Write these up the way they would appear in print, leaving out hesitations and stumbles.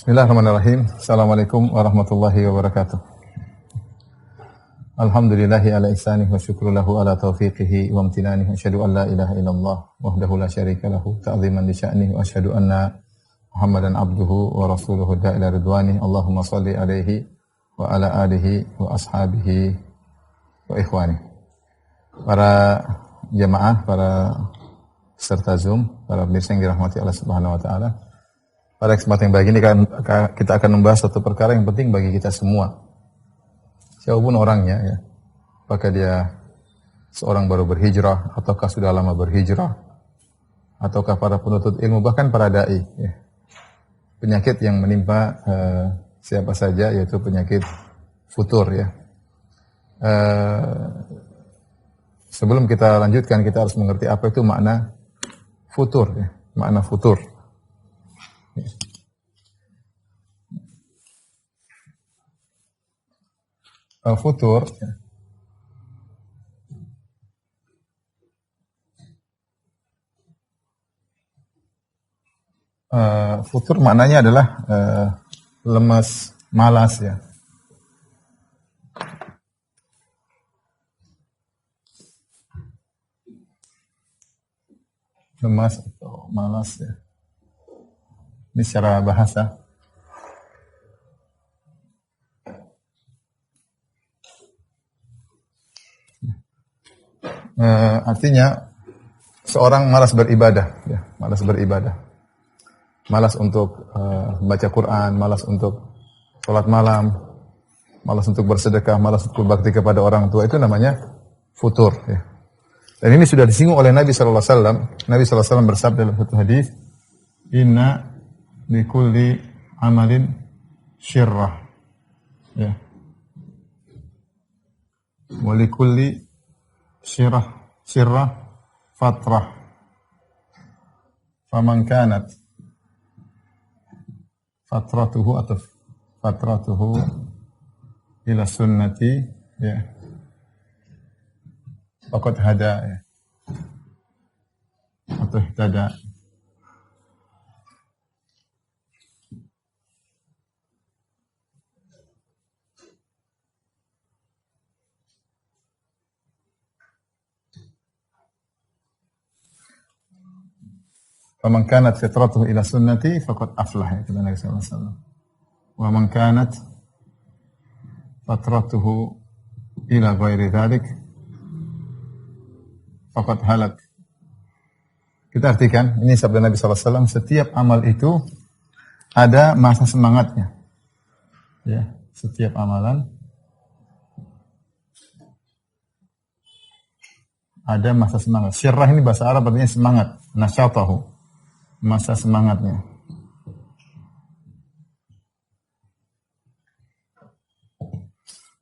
Bismillahirrahmanirrahim. Assalamualaikum warahmatullahi wabarakatuh. Alhamdulillahi ala ihsanih wa syukru lahu ala taufiqihi wa amtinanihi. Asyhadu an la ilaha illallah wahdahu la syarika lahu ta'ziman li sya'nihi wa asyhadu anna Muhammadan abduhu wa rasuluhu da'ila ridwani. Allahumma salli alaihi wa ala alihi wa ashabihi wa ikhwani. Para jamaah, para peserta Zoom, para pemirsa yang dirahmati Allah Subhanahu wa taala. Pada kesempatan yang baik ini kita akan membahas satu perkara yang penting bagi kita semua. Siapapun orangnya, ya. Apakah dia seorang baru berhijrah, ataukah sudah lama berhijrah, ataukah para penuntut ilmu, bahkan para dai. Ya. Penyakit yang menimpa siapa saja, yaitu penyakit futur. Ya. Sebelum kita lanjutkan, kita harus mengerti apa itu makna futur. Ya. Makna futur. Futur futur maknanya adalah lemas, malas, ya. Lemas atau malas, ya. Ini secara bahasa. Artinya seorang malas beribadah, ya, malas beribadah, malas untuk baca Quran, malas untuk sholat malam, malas untuk bersedekah, malas untuk berbakti kepada orang tua, itu namanya futur. Ya. Dan ini sudah disinggung oleh Nabi Sallallahu Alaihi Wasallam. Nabi Sallallahu Alaihi Wasallam bersabda dalam satu hadis, Inna likulli amalin syirrah, ya, wa likulli syirrah fatrah, faman kanat fatratuhu ila sunnati, ya, faqad hada, ya, atau ihtada. Faman kanat fitratuhu ila sunnati faqad aflah, ya, kata Nabi sallallahu alaihi wasallam. Wa man kanat fitratuhu ila ghairi dzalik faqad halak. Kita artikan, ini sabda Nabi sallallahu alaihi wasallam, setiap amal itu ada masa semangatnya. Ya, setiap amalan ada masa semangat. Syirrah ini bahasa Arab artinya semangat, nasyatahu, masa semangatnya.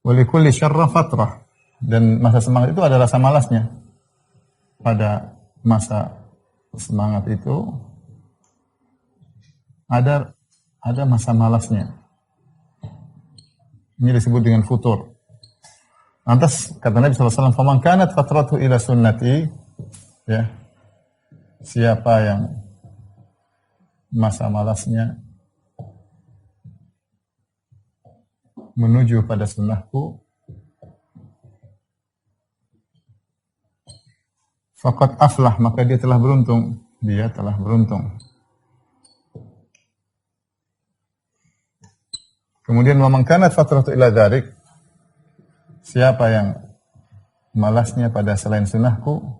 Walikulli syarra fatrah, dan masa semangat itu ada rasa malasnya. Pada masa semangat itu ada masa malasnya. Ini disebut dengan futur. Lantas kata Nabi sallallahu alaihi wasallam, "Faman kanat fatratuhu ila sunnati", ya. Siapa yang masa malasnya menuju pada sunnahku, faqad aflah, maka dia telah beruntung. Dia telah beruntung. Kemudian waman kanat fatratu ila dzalik, siapa yang malasnya pada selain sunnahku,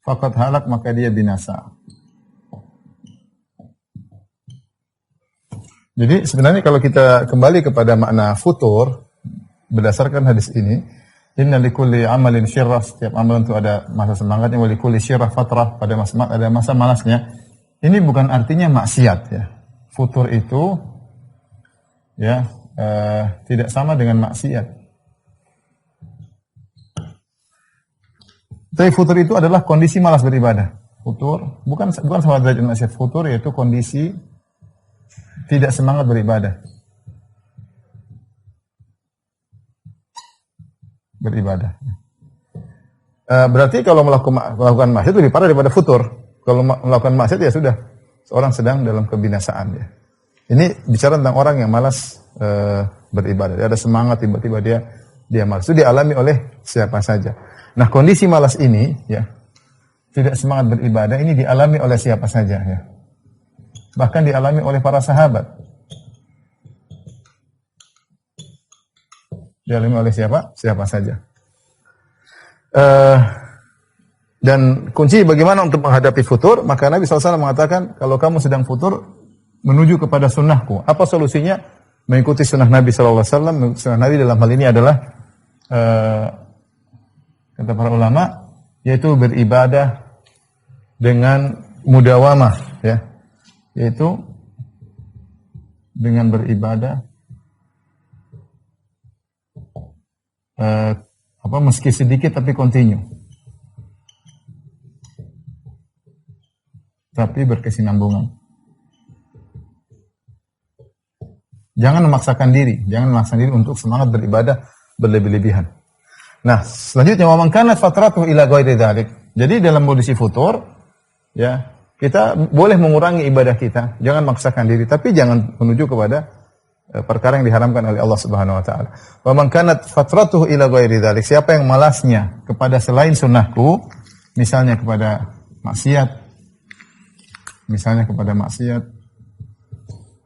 faqad halak, maka dia binasa. Jadi sebenarnya kalau kita kembali kepada makna futur berdasarkan hadis ini, inna likulli amalin syirrah, setiap amalan itu ada masa semangatnya, wa likulli syirrah fatrah, pada masa ada masa malasnya. Ini bukan artinya maksiat, ya. Futur itu, ya, tidak sama dengan maksiat. Tapi futur itu adalah kondisi malas beribadah. Futur bukan sama derajat maksiat. Futur yaitu kondisi tidak semangat beribadah. Berarti kalau melakukan maksiat lebih parah daripada futur. Kalau melakukan maksiat ya sudah, seorang sedang dalam kebinasaan ya. Ini bicara tentang orang yang malas beribadah. Dia ada semangat, tiba-tiba dia malas. Itu dialami oleh siapa saja. Nah, kondisi malas ini ya, tidak semangat beribadah ini dialami oleh siapa saja ya. Bahkan dialami oleh para sahabat. Dialami oleh siapa? Siapa saja. Dan kunci bagaimana untuk menghadapi futur, maka Nabi SAW mengatakan, kalau kamu sedang futur, menuju kepada sunnahku. Apa solusinya? Mengikuti sunnah Nabi SAW. Sunnah Nabi dalam hal ini adalah, kata para ulama, yaitu beribadah dengan mudawamah, ya, yaitu dengan beribadah meski sedikit tapi kontinu, tapi berkesinambungan. Jangan memaksakan diri untuk semangat beribadah berlebih-lebihan. Nah, selanjutnya wa man kanat fatratuhu ila ghairi dzalik. Jadi dalam kondisi futur, ya, kita boleh mengurangi ibadah kita, jangan maksakan diri, tapi jangan menuju kepada perkara yang diharamkan oleh Allah Subhanahu wa taala. Wa man kanat fatratuhu ila ghairi dzalik. Siapa yang malasnya kepada selain sunnahku, misalnya kepada maksiat.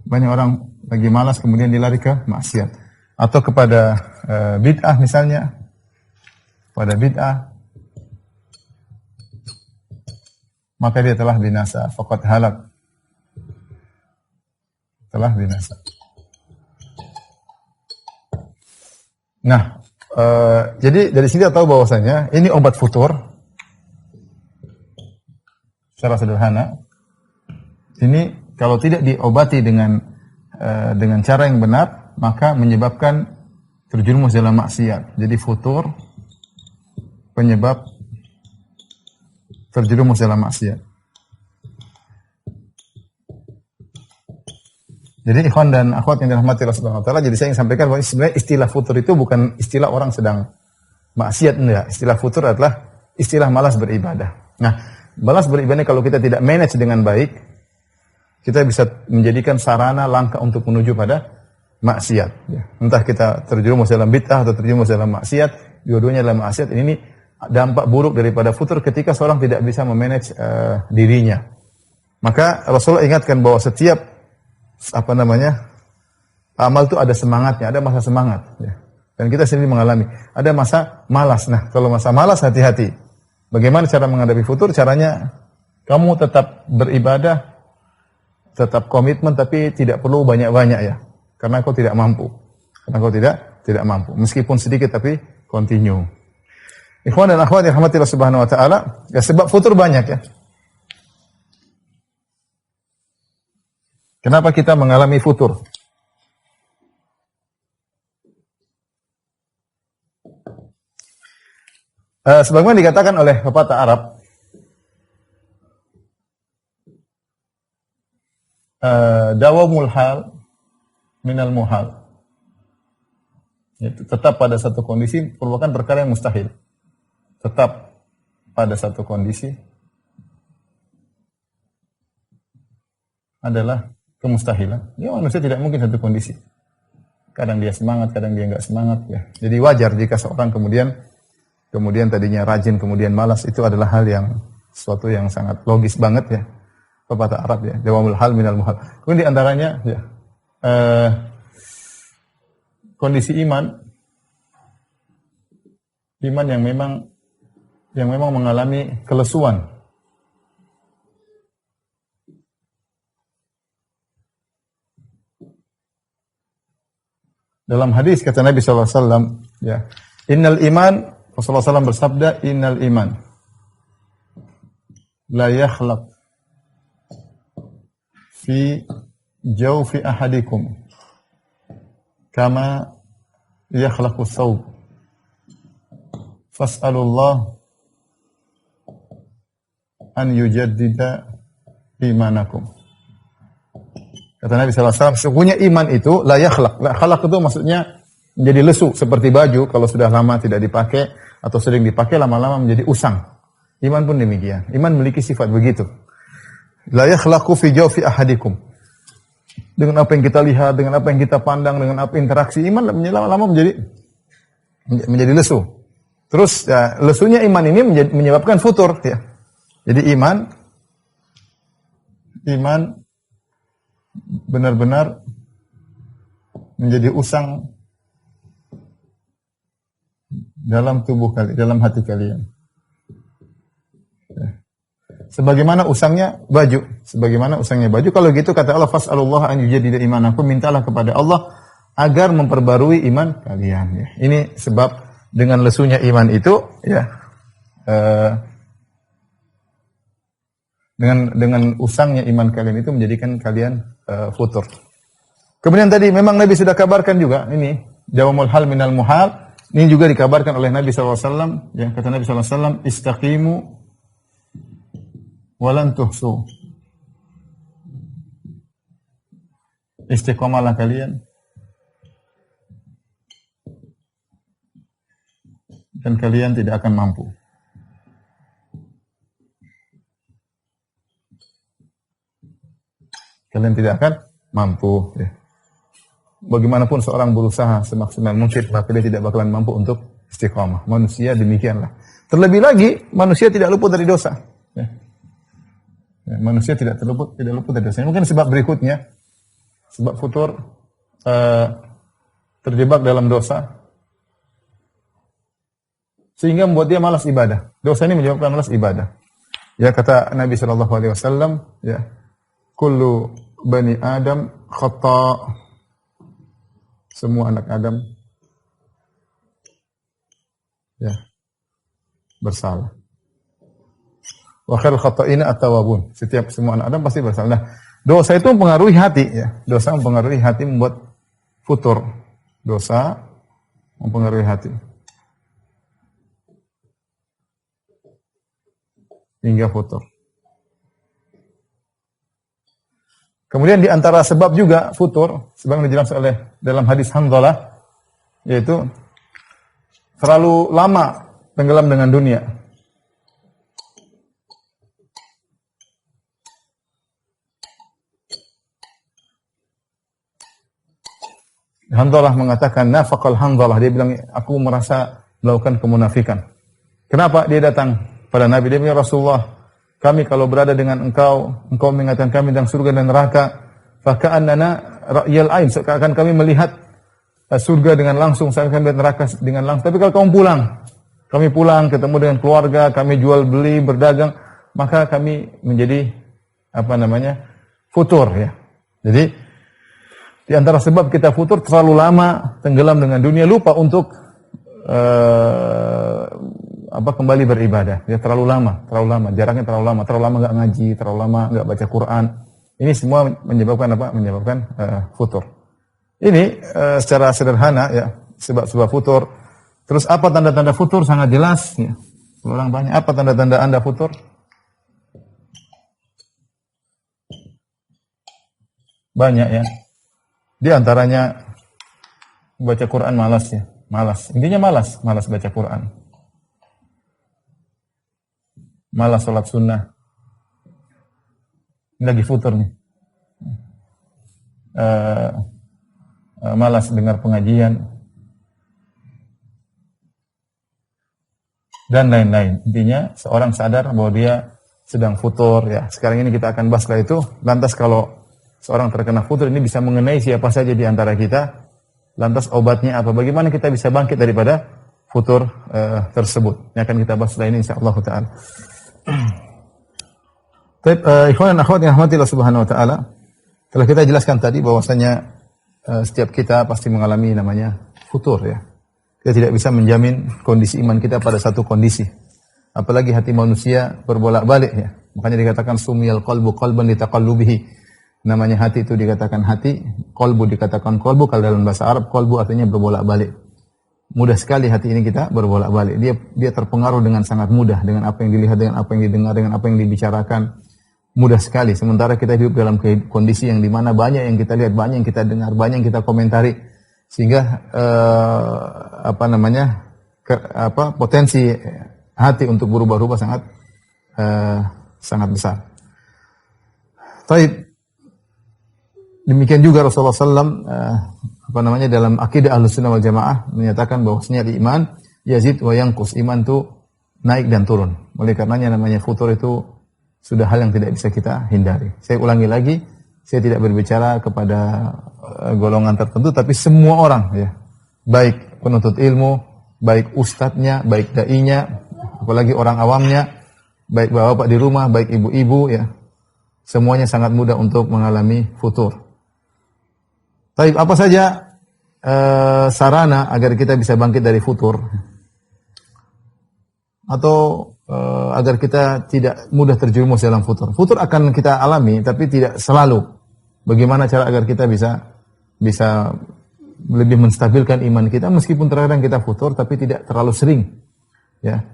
Banyak orang lagi malas kemudian dilari ke maksiat. Atau kepada bid'ah misalnya. Pada bid'ah, maka dia telah binasa, faqad halak. Telah binasa. Nah, jadi dari sini kita tahu bahwasanya ini obat futur. Secara sederhana, ini kalau tidak diobati dengan cara yang benar, maka menyebabkan terjerumus dalam maksiat. Jadi futur penyebab terjerumus dalam maksiat. Jadi ikhwan dan akhwat yang dirahmati Allah Subhanahu wa taala, jadi saya ingin sampaikan bahwa sebenarnya istilah futur itu bukan istilah orang sedang maksiat, enggak. Istilah futur adalah istilah malas beribadah. Nah, malas beribadah kalau kita tidak manage dengan baik, kita bisa menjadikan sarana langkah untuk menuju pada maksiat. Ya. Entah kita terjerumus dalam bid'ah atau terjerumus dalam maksiat, dua-duanya dalam maksiat. Ini dampak buruk daripada futur ketika seorang tidak bisa memanage dirinya. Maka Rasulullah ingatkan bahwa setiap amal itu ada semangatnya, ada masa semangat. Ya. Dan kita sendiri mengalami. Ada masa malas. Nah, kalau masa malas, hati-hati. Bagaimana cara menghadapi futur? Caranya, kamu tetap beribadah, tetap komitmen, tapi tidak perlu banyak-banyak ya. Karena kau tidak mampu. Tidak mampu. Meskipun sedikit, tapi continue. Ikhwan dan akhwat yang rahmati Allah Subhanahu wa taala, ya sebab futur banyak ya. Kenapa kita mengalami futur? Sebagaimana dikatakan oleh pepatah Arab, dawamul hal minal muhal. Itu tetap pada satu kondisi merupakan perkara yang mustahil. Tetap pada satu kondisi adalah kemustahilan. Ya, manusia tidak mungkin satu kondisi. Kadang dia semangat, kadang dia enggak semangat ya. Jadi wajar jika seorang kemudian tadinya rajin, kemudian malas, itu adalah hal yang sesuatu yang sangat logis banget ya. Pepatah Arab ya, dawamul hal minal muhal. Kemudian di antaranya ya, kondisi iman yang memang mengalami kelesuan. Dalam hadis kata Nabi SAW, ya, innal iman, Rasulullah SAW bersabda, innal iman la yakhlaq fi jawfi ahadikum kama yakhlaqu thawb fas'alullah an yujaddida imanakum. Kata Nabi SAW, sesungguhnya iman itu la yakhlaq. La khalaq itu maksudnya menjadi lesu seperti baju kalau sudah lama tidak dipakai atau sering dipakai lama-lama menjadi usang. Iman pun demikian. Iman memiliki sifat begitu. La yakhlaqu fi jawfi ahadikum. Dengan apa yang kita lihat, dengan apa yang kita pandang, dengan apa interaksi iman lama-lama menjadi lesu. Terus ya, lesunya iman ini menyebabkan futur ya. Jadi iman benar-benar menjadi usang dalam tubuh kalian, dalam hati kalian. Ya. Sebagaimana usangnya baju. Kalau gitu kata Allah, fas'alullah an yujaddida imanakum, mintalah kepada Allah agar memperbarui iman kalian. Ya. Ini sebab dengan lesunya iman itu, ya, dengan usangnya iman kalian itu menjadikan kalian futur. Kemudian tadi memang Nabi sudah kabarkan juga ini jawamul hal minal muhal. Ini juga dikabarkan oleh Nabi SAW. Ya, kata Nabi SAW, istaqimu walan tuhsu. Istiqamalah kalian dan kalian tidak akan mampu. Kalian tidak akan mampu. Ya. Bagaimanapun seorang berusaha semaksimal mungkin, maka dia tidak bakalan mampu untuk istiqamah. Manusia demikianlah. Terlebih lagi, manusia tidak luput dari dosa. Ya. Ya, manusia tidak luput dari dosa. Mungkin sebab berikutnya, sebab futur terjebak dalam dosa, sehingga membuat dia malas ibadah. Dosa ini menyebabkan malas ibadah. Ya, kata Nabi SAW, ya, kullu bani Adam khata'. Semua anak Adam ya bersalah. Wa khairul khata'ina at-tawwabun. Setiap semua anak Adam pasti bersalah. Nah, dosa itu mempengaruhi hati ya. Dosa mempengaruhi hati, membuat futur. Dosa mempengaruhi hati. Hingga futur. Kemudian di antara sebab juga futur, sebagaimana dijelaskan oleh dalam hadis Hanzalah, yaitu terlalu lama tenggelam dengan dunia. Hanzalah mengatakan, nafaqal Hanzalah, dia bilang, aku merasa melakukan kemunafikan. Kenapa dia datang pada Nabi? Dia bilang, Rasulullah, kami kalau berada dengan engkau mengingatkan kami tentang surga dan neraka, faka'annana ra'yal ain, seakan kami melihat surga dengan langsung, seakan kami melihat neraka dengan langsung. Tapi kalau kami pulang ketemu dengan keluarga, kami jual beli, berdagang, maka kami menjadi futur ya. Jadi di antara sebab kita futur, terlalu lama tenggelam dengan dunia, lupa untuk kembali beribadah. Ya, terlalu lama, jaraknya terlalu lama enggak ngaji, terlalu lama enggak baca Quran. Ini semua menyebabkan futur. Ini secara sederhana ya, sebab-sebab futur. Terus apa tanda-tanda futur? Sangat jelas ya. Orang banyak, apa tanda-tanda Anda futur? Banyak ya. Di antaranya baca Quran malas ya. Malas. Intinya malas baca Quran. Malas sholat sunnah. Ini lagi futur nih. Malas dengar pengajian. Dan lain-lain. Intinya seorang sadar bahwa dia sedang futur. Ya. Sekarang ini kita akan bahas itu. Lantas kalau seorang terkena futur, ini bisa mengenai siapa saja di antara kita. Lantas obatnya apa? Bagaimana kita bisa bangkit daripada futur tersebut? Ini akan kita bahas setelah ini insyaAllah ta'ala. Ikhwan dan akhwat yang rahmati Allah Subhanahu wa taala, telah kita jelaskan tadi bahwasanya setiap kita pasti mengalami namanya futur ya. Kita tidak bisa menjamin kondisi iman kita pada satu kondisi. Apalagi hati manusia berbolak-balik ya. Makanya dikatakan sumiyal qalbu qalban litaqallubihi. Namanya hati itu dikatakan hati, qalbu dikatakan qalbu. Kalau dalam bahasa Arab qalbu artinya berbolak-balik. Mudah sekali hati ini kita berbolak-balik. Dia terpengaruh dengan sangat mudah dengan apa yang dilihat, dengan apa yang didengar, dengan apa yang dibicarakan. Mudah sekali. Sementara kita hidup dalam kondisi yang dimana banyak yang kita lihat, banyak yang kita dengar, banyak yang kita komentari. Sehingga potensi hati untuk berubah-ubah sangat besar. Taib. Demikian juga Rasulullah SAW dalam akidah Ahlussunnah wal Jamaah menyatakan bahwasanya iman yazid wa yanqus, iman itu naik dan turun. Oleh karenanya namanya futur itu sudah hal yang tidak bisa kita hindari. Saya ulangi lagi, saya tidak berbicara kepada golongan tertentu, tapi semua orang, ya, baik penuntut ilmu, baik ustadznya, baik dai-nya, apalagi orang awamnya, baik bapak-bapak di rumah, baik ibu-ibu, ya, semuanya sangat mudah untuk mengalami futur. Baik, apa saja sarana agar kita bisa bangkit dari futur, atau agar kita tidak mudah terjerumus dalam futur. Futur akan kita alami, tapi tidak selalu. Bagaimana cara agar kita bisa lebih menstabilkan iman kita, meskipun terkadang kita futur, tapi tidak terlalu sering. Ya.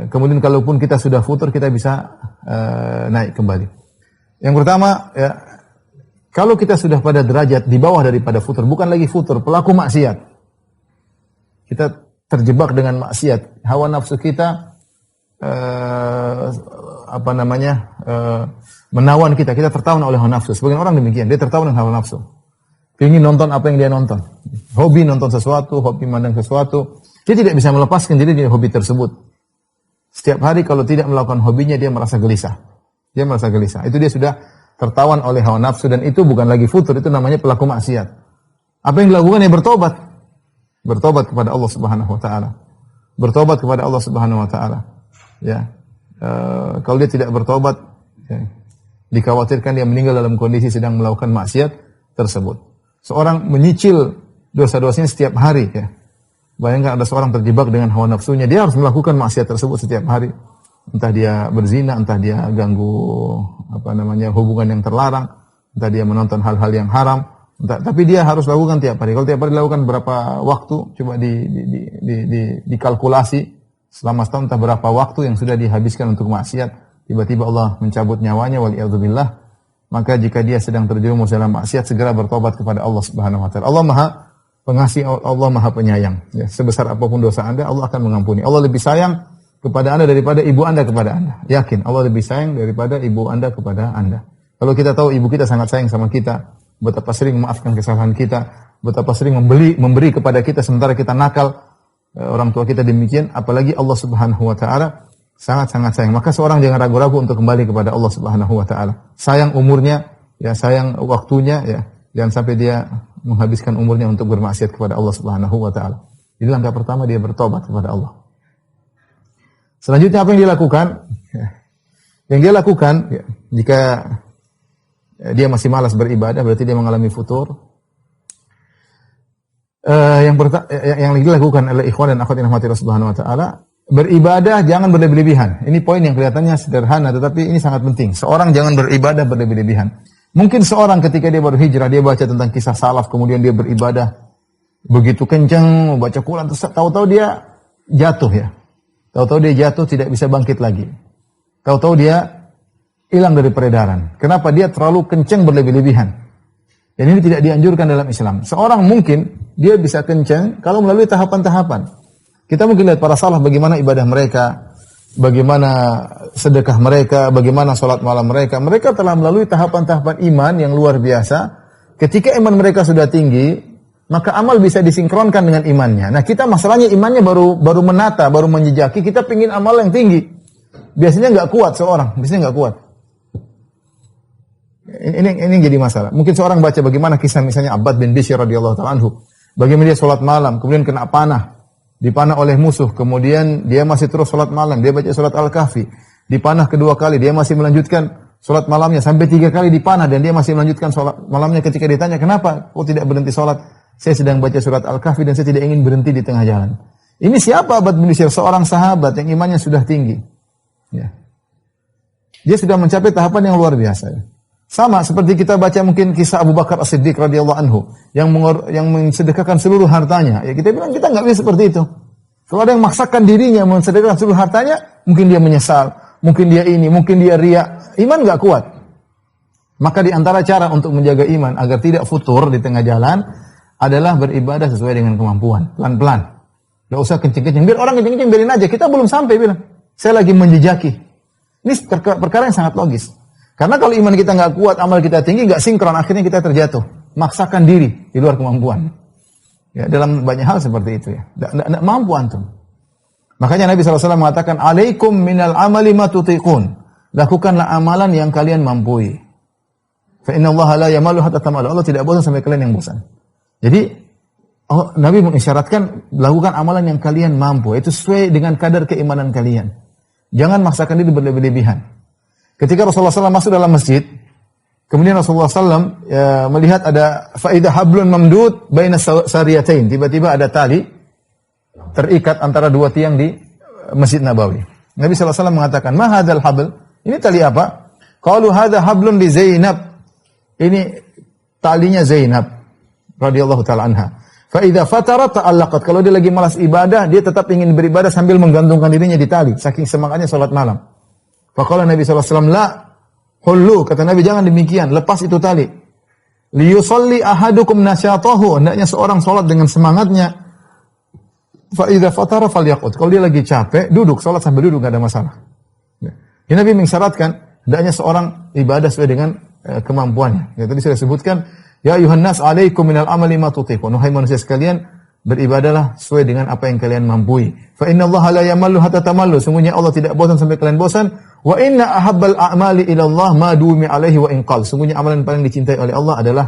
Kemudian kalaupun kita sudah futur, kita bisa naik kembali. Yang pertama, ya, kalau kita sudah pada derajat di bawah daripada futur, bukan lagi futur, pelaku maksiat. Kita terjebak dengan maksiat, hawa nafsu kita menawan kita tertawan oleh hawa nafsu. Sebagian orang demikian, dia tertawan dengan hawa nafsu. Ingin nonton apa yang dia nonton. Hobi nonton sesuatu, hobi memandang sesuatu. Dia tidak bisa melepaskan diri dari hobi tersebut. Setiap hari kalau tidak melakukan hobinya, dia merasa gelisah. Itu dia sudah tertawan oleh hawa nafsu, dan itu bukan lagi futur, itu namanya pelaku maksiat. Apa yang dilakukan? Ya bertobat. Bertobat kepada Allah Subhanahu wa taala. Bertobat kepada Allah Subhanahu wa taala. Ya. Kalau dia tidak bertobat, ya, dikhawatirkan dia meninggal dalam kondisi sedang melakukan maksiat tersebut. Seorang menyicil dosa-dosanya setiap hari, ya. Bayangkan ada seorang terjebak dengan hawa nafsunya, dia harus melakukan maksiat tersebut setiap hari. Entah dia berzina, entah dia ganggu hubungan yang terlarang, entah dia menonton hal-hal yang haram, tapi dia harus lakukan tiap hari. Kalau tiap hari dilakukan berapa waktu, coba dikalkulasi selama setahun, entah berapa waktu yang sudah dihabiskan untuk maksiat. Tiba-tiba Allah mencabut nyawanya, waliyadzubillah. Maka jika dia sedang terjerumus dalam maksiat, segera bertobat kepada Allah Subhanahu wa taala. Allah Maha Pengasih, Allah Maha Penyayang. Ya, sebesar apapun dosa Anda, Allah akan mengampuni. Allah lebih sayang kepada Anda daripada ibu Anda kepada Anda. Yakin, Allah lebih sayang daripada ibu Anda kepada Anda. Kalau kita tahu ibu kita sangat sayang sama kita, betapa sering memaafkan kesalahan kita, betapa sering memberi kepada kita sementara kita nakal, orang tua kita demikian, apalagi Allah Subhanahu wa taala sangat-sangat sayang. Maka seorang jangan ragu-ragu untuk kembali kepada Allah Subhanahu wa taala. Sayang umurnya, ya, sayang waktunya, ya. Jangan sampai dia menghabiskan umurnya untuk bermaksiat kepada Allah Subhanahu wa taala. Jadi langkah pertama dia bertobat kepada Allah. Selanjutnya apa yang dia lakukan? Yang dia lakukan, ya, jika dia masih malas beribadah, berarti dia mengalami futur. Yang dilakukan oleh ikhwan dan akhwat yang dirahmati Allah Subhanahu wa taala, beribadah jangan berlebih-lebihan. Ini poin yang kelihatannya sederhana, tetapi ini sangat penting. Seorang jangan beribadah berlebih-lebihan. Mungkin seorang ketika dia baru hijrah, dia baca tentang kisah salaf, kemudian dia beribadah begitu kencang, baca Quran, terus tahu-tahu dia jatuh, ya. Tahu-tahu dia jatuh, tidak bisa bangkit lagi. Tahu-tahu dia hilang dari peredaran. Kenapa? Dia terlalu kencang berlebih-lebihan. Dan ini tidak dianjurkan dalam Islam. Seorang mungkin dia bisa kencang kalau melalui tahapan-tahapan. Kita mungkin lihat para salaf bagaimana ibadah mereka, bagaimana sedekah mereka, bagaimana sholat malam mereka. Mereka telah melalui tahapan-tahapan iman yang luar biasa. Ketika iman mereka sudah tinggi, maka amal bisa disinkronkan dengan imannya. Nah, kita masalahnya imannya baru menata, baru menjejaki, kita pingin amal yang tinggi. Biasanya nggak kuat seorang, biasanya nggak kuat. Ini jadi masalah. Mungkin seorang baca bagaimana kisah misalnya Abbad bin Bishr radhiyallahu ta'ala anhu. Bagaimana dia sholat malam, kemudian kena panah. Dipanah oleh musuh, kemudian dia masih terus sholat malam. Dia baca surat Al-Kahfi. Dipanah kedua kali, dia masih melanjutkan sholat malamnya. Sampai 3 kali dipanah dan dia masih melanjutkan sholat malamnya. Ketika ditanya, kenapa kok tidak berhenti sholat? Saya sedang baca surat Al-Kahfi dan saya tidak ingin berhenti di tengah jalan. Ini siapa Abbad bin Bishr? Seorang sahabat yang imannya sudah tinggi. Ya. Dia sudah mencapai tahapan yang luar biasa. Ya. Sama seperti kita baca mungkin kisah Abu Bakar As-Siddiq radhiyallahu anhu yang mensedekahkan seluruh hartanya. Ya, kita bilang kita nggak bisa seperti itu. Kalau ada yang memaksakan dirinya mensedekahkan seluruh hartanya, mungkin dia menyesal, mungkin dia ini, mungkin dia riya. Iman nggak kuat. Maka di antara cara untuk menjaga iman agar tidak futur di tengah jalan adalah beribadah sesuai dengan kemampuan, pelan-pelan. Enggak usah kenceng-kenceng. Biar orang kenceng-kenceng, biarin aja. Kita belum sampai bilang. Saya lagi menjejaki. Ini perkara yang sangat logis. Karena kalau iman kita nggak kuat, amal kita tinggi, nggak sinkron, akhirnya kita terjatuh. Maksakan diri di luar kemampuan. Ya, dalam banyak hal seperti itu ya. Nggak mampu antum. Makanya Nabi SAW mengatakan, alaikum minal amali ma tutiqun. Lakukanlah amalan yang kalian mampu. Fa inna Allah la yamalu hatta tamalu. Allah tidak bosan sampai kalian yang bosan. Jadi, Nabi mengisyaratkan, lakukan amalan yang kalian mampu. Itu sesuai dengan kadar keimanan kalian. Jangan maksakan diri berlebih-lebihan. Ketika Rasulullah SAW masuk dalam masjid, kemudian Rasulullah SAW melihat ada faidah hablun mamdud baina sariyatain. Tiba-tiba ada tali terikat antara dua tiang di Masjid Nabawi. Nabi SAW mengatakan, ma hadzal habl? Ini tali apa? Qalu hadza hablun li Zainab. Ini talinya Zainab radhiyallahu taala anha. Fa idza fatarat ta'allaqat. Kalau dia lagi malas ibadah, dia tetap ingin beribadah sambil menggantungkan dirinya di tali, saking semangatnya salat malam. Faqala Nabi sallallahu alaihi wasallam, la hullu, kata Nabi jangan demikian, lepas itu tali. Li yusalli ahadukum nasyatahu, hendaknya seorang salat dengan semangatnya. Fa idza fatara falyaqut. Kalau dia lagi capek, duduk, salat sambil duduk enggak ada masalah. Ya, Nabi mengisyaratkan hendaknya seorang ibadah sesuai dengan kemampuannya. Ya, tadi saya sebutkan, ya ayuhan nas alaikum minal amali ma tutiqun. Wahai manusia sekalian, beribadahlah sesuai dengan apa yang kalian mampu. Fa innallaha la yamallu hatta tamallu. Sungguhnya Allah tidak bosan sampai kalian bosan. Wa inna ahabbal a'mali ila Allah ma dumi alaihi wa inqal. Sungguhnya amalan paling dicintai oleh Allah adalah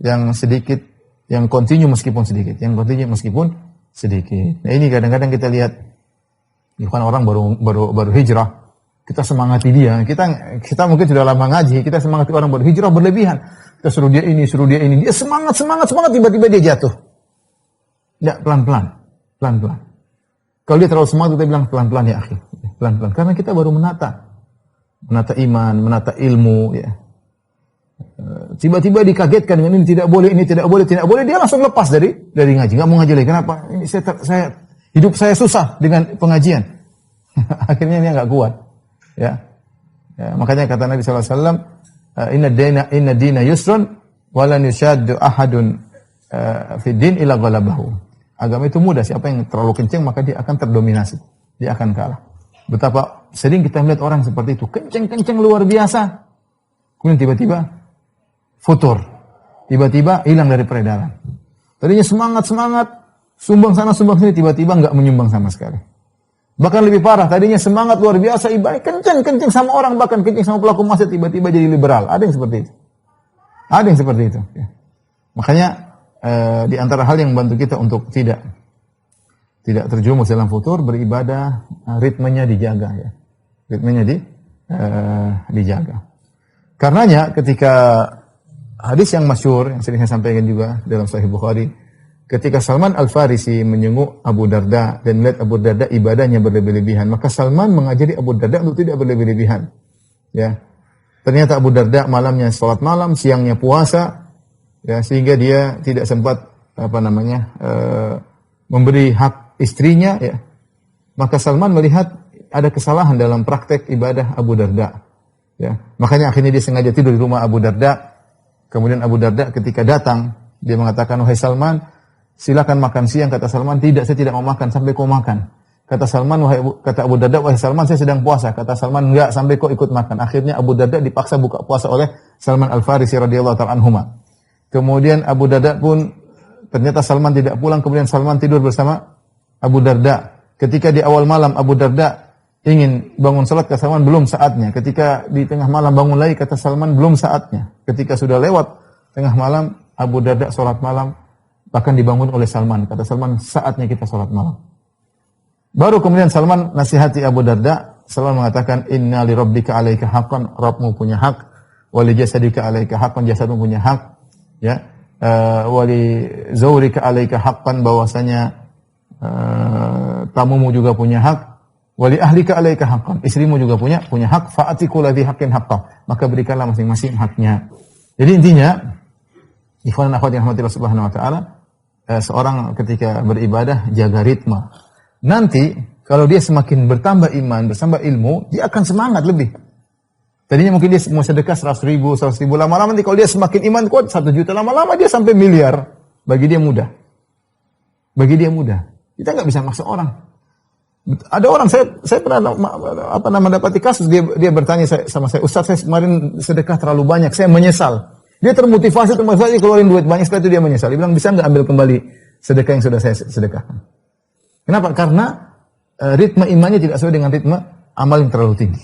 yang sedikit, yang continue meskipun sedikit, yang continue meskipun sedikit. Nah, ini kadang-kadang kita lihat bukan orang baru hijrah. Kita semangati dia. Kita mungkin sudah lama ngaji, kita semangati orang baru hijrah berlebihan. Kita suruh dia ini. Dia semangat, tiba-tiba dia jatuh. Enggak, pelan-pelan. Kalau dia terlalu semangat, kita bilang pelan-pelan ya akhi. Pelan-pelan. Karena kita baru menata iman, menata ilmu. Ya. Tiba-tiba dikagetkan dengan ini tidak boleh. Dia langsung lepas dari ngaji. Nggak mau ngaji lagi. Kenapa? Ini hidup saya susah dengan pengajian. Akhirnya dia nggak kuat. Ya, makanya kata Nabi SAW, Inna dina yusrun, walan yushaddu ahadun fid din ila ghalabahu. Agama itu mudah, siapa yang terlalu kencang maka dia akan terdominasi, dia akan kalah. Betapa sering kita melihat orang seperti itu, kencang luar biasa, kemudian tiba-tiba futur, tiba-tiba hilang dari peredaran. Tadinya semangat, sumbang sana sumbang sini, tiba-tiba enggak menyumbang sama sekali. Bahkan lebih parah, tadinya semangat luar biasa, ibadah kencang sama orang, bahkan kencang sama pelaku maksiat, tiba-tiba jadi liberal. Ada yang seperti itu. Ya. Makanya di antara hal yang membantu kita untuk tidak terjerumus dalam futur, beribadah, ritmenya dijaga ya. Dijaga. Karenanya ketika hadis yang masyhur yang sering saya sampaikan juga dalam Sahih Bukhari, ketika Salman Al-Farisi menjenguk Abu Darda dan melihat Abu Darda ibadahnya berlebih-lebihan, maka Salman mengajari Abu Darda untuk tidak berlebih-lebihan. Ya. Ternyata Abu Darda malamnya salat malam, siangnya puasa, ya, sehingga dia tidak sempat memberi hak istrinya, ya. Maka Salman melihat ada kesalahan dalam praktek ibadah Abu Darda. Ya. Makanya akhirnya dia sengaja tidur di rumah Abu Darda. Kemudian Abu Darda ketika datang, dia mengatakan, "Wahai Salman, silakan makan siang." Kata Salman, "Tidak, saya tidak mau makan sampai kau makan." Kata Abu Darda, "Wahai Salman, saya sedang puasa." Kata Salman, "Enggak, sampai kau ikut makan." Akhirnya Abu Darda dipaksa buka puasa oleh Salman Al-Farisi radhiyallahu ta'ala anhuma. Kemudian Abu Darda pun ternyata Salman tidak pulang, kemudian Salman tidur bersama Abu Darda. Ketika di awal malam Abu Darda ingin bangun salat, kata Salman, "Belum saatnya." Ketika di tengah malam bangun lagi, kata Salman, "Belum saatnya." Ketika sudah lewat tengah malam, Abu Darda salat malam, bahkan dibangun oleh Salman. Kata Salman, "Saatnya kita salat malam." Baru kemudian Salman nasihati Abu Darda. Salman mengatakan, "Inna li rabbika 'alaika haqqan." Rabbmu punya hak. Wa li jasadika 'alaika haqqan. Jasadmu punya hak. Ya. Wa li zawrika 'alaika haqqan. Bahwasanya tamumu juga punya hak. Wa li ahlika 'alaika haqqan. Istrimu juga punya hak. Fa'ati kulli haqqin haqqah. Maka berikanlah masing-masing haknya. Jadi intinya, ikhwan dan akhwat yang rahmatillah subhanahu wa ta'ala, seorang ketika beribadah jaga ritme. Nanti kalau dia semakin bertambah iman, bertambah ilmu, dia akan semangat lebih. Tadinya mungkin dia mau sedekah 100 ribu, lama-lama nanti kalau dia semakin iman kuat 1 juta, lama-lama dia sampai miliar. bagi dia mudah. Bagi dia mudah. Kita nggak bisa maksa orang. Ada orang saya pernah mendapati kasus dia bertanya sama saya, Ustaz, saya kemarin sedekah terlalu banyak, saya menyesal. Dia termotivasi keluarin duit banyak, setelah itu dia menyesal. Dia bilang, bisa nggak ambil kembali sedekah yang sudah saya sedekahkan? Kenapa? Karena ritme imannya tidak sesuai dengan ritme amal yang terlalu tinggi.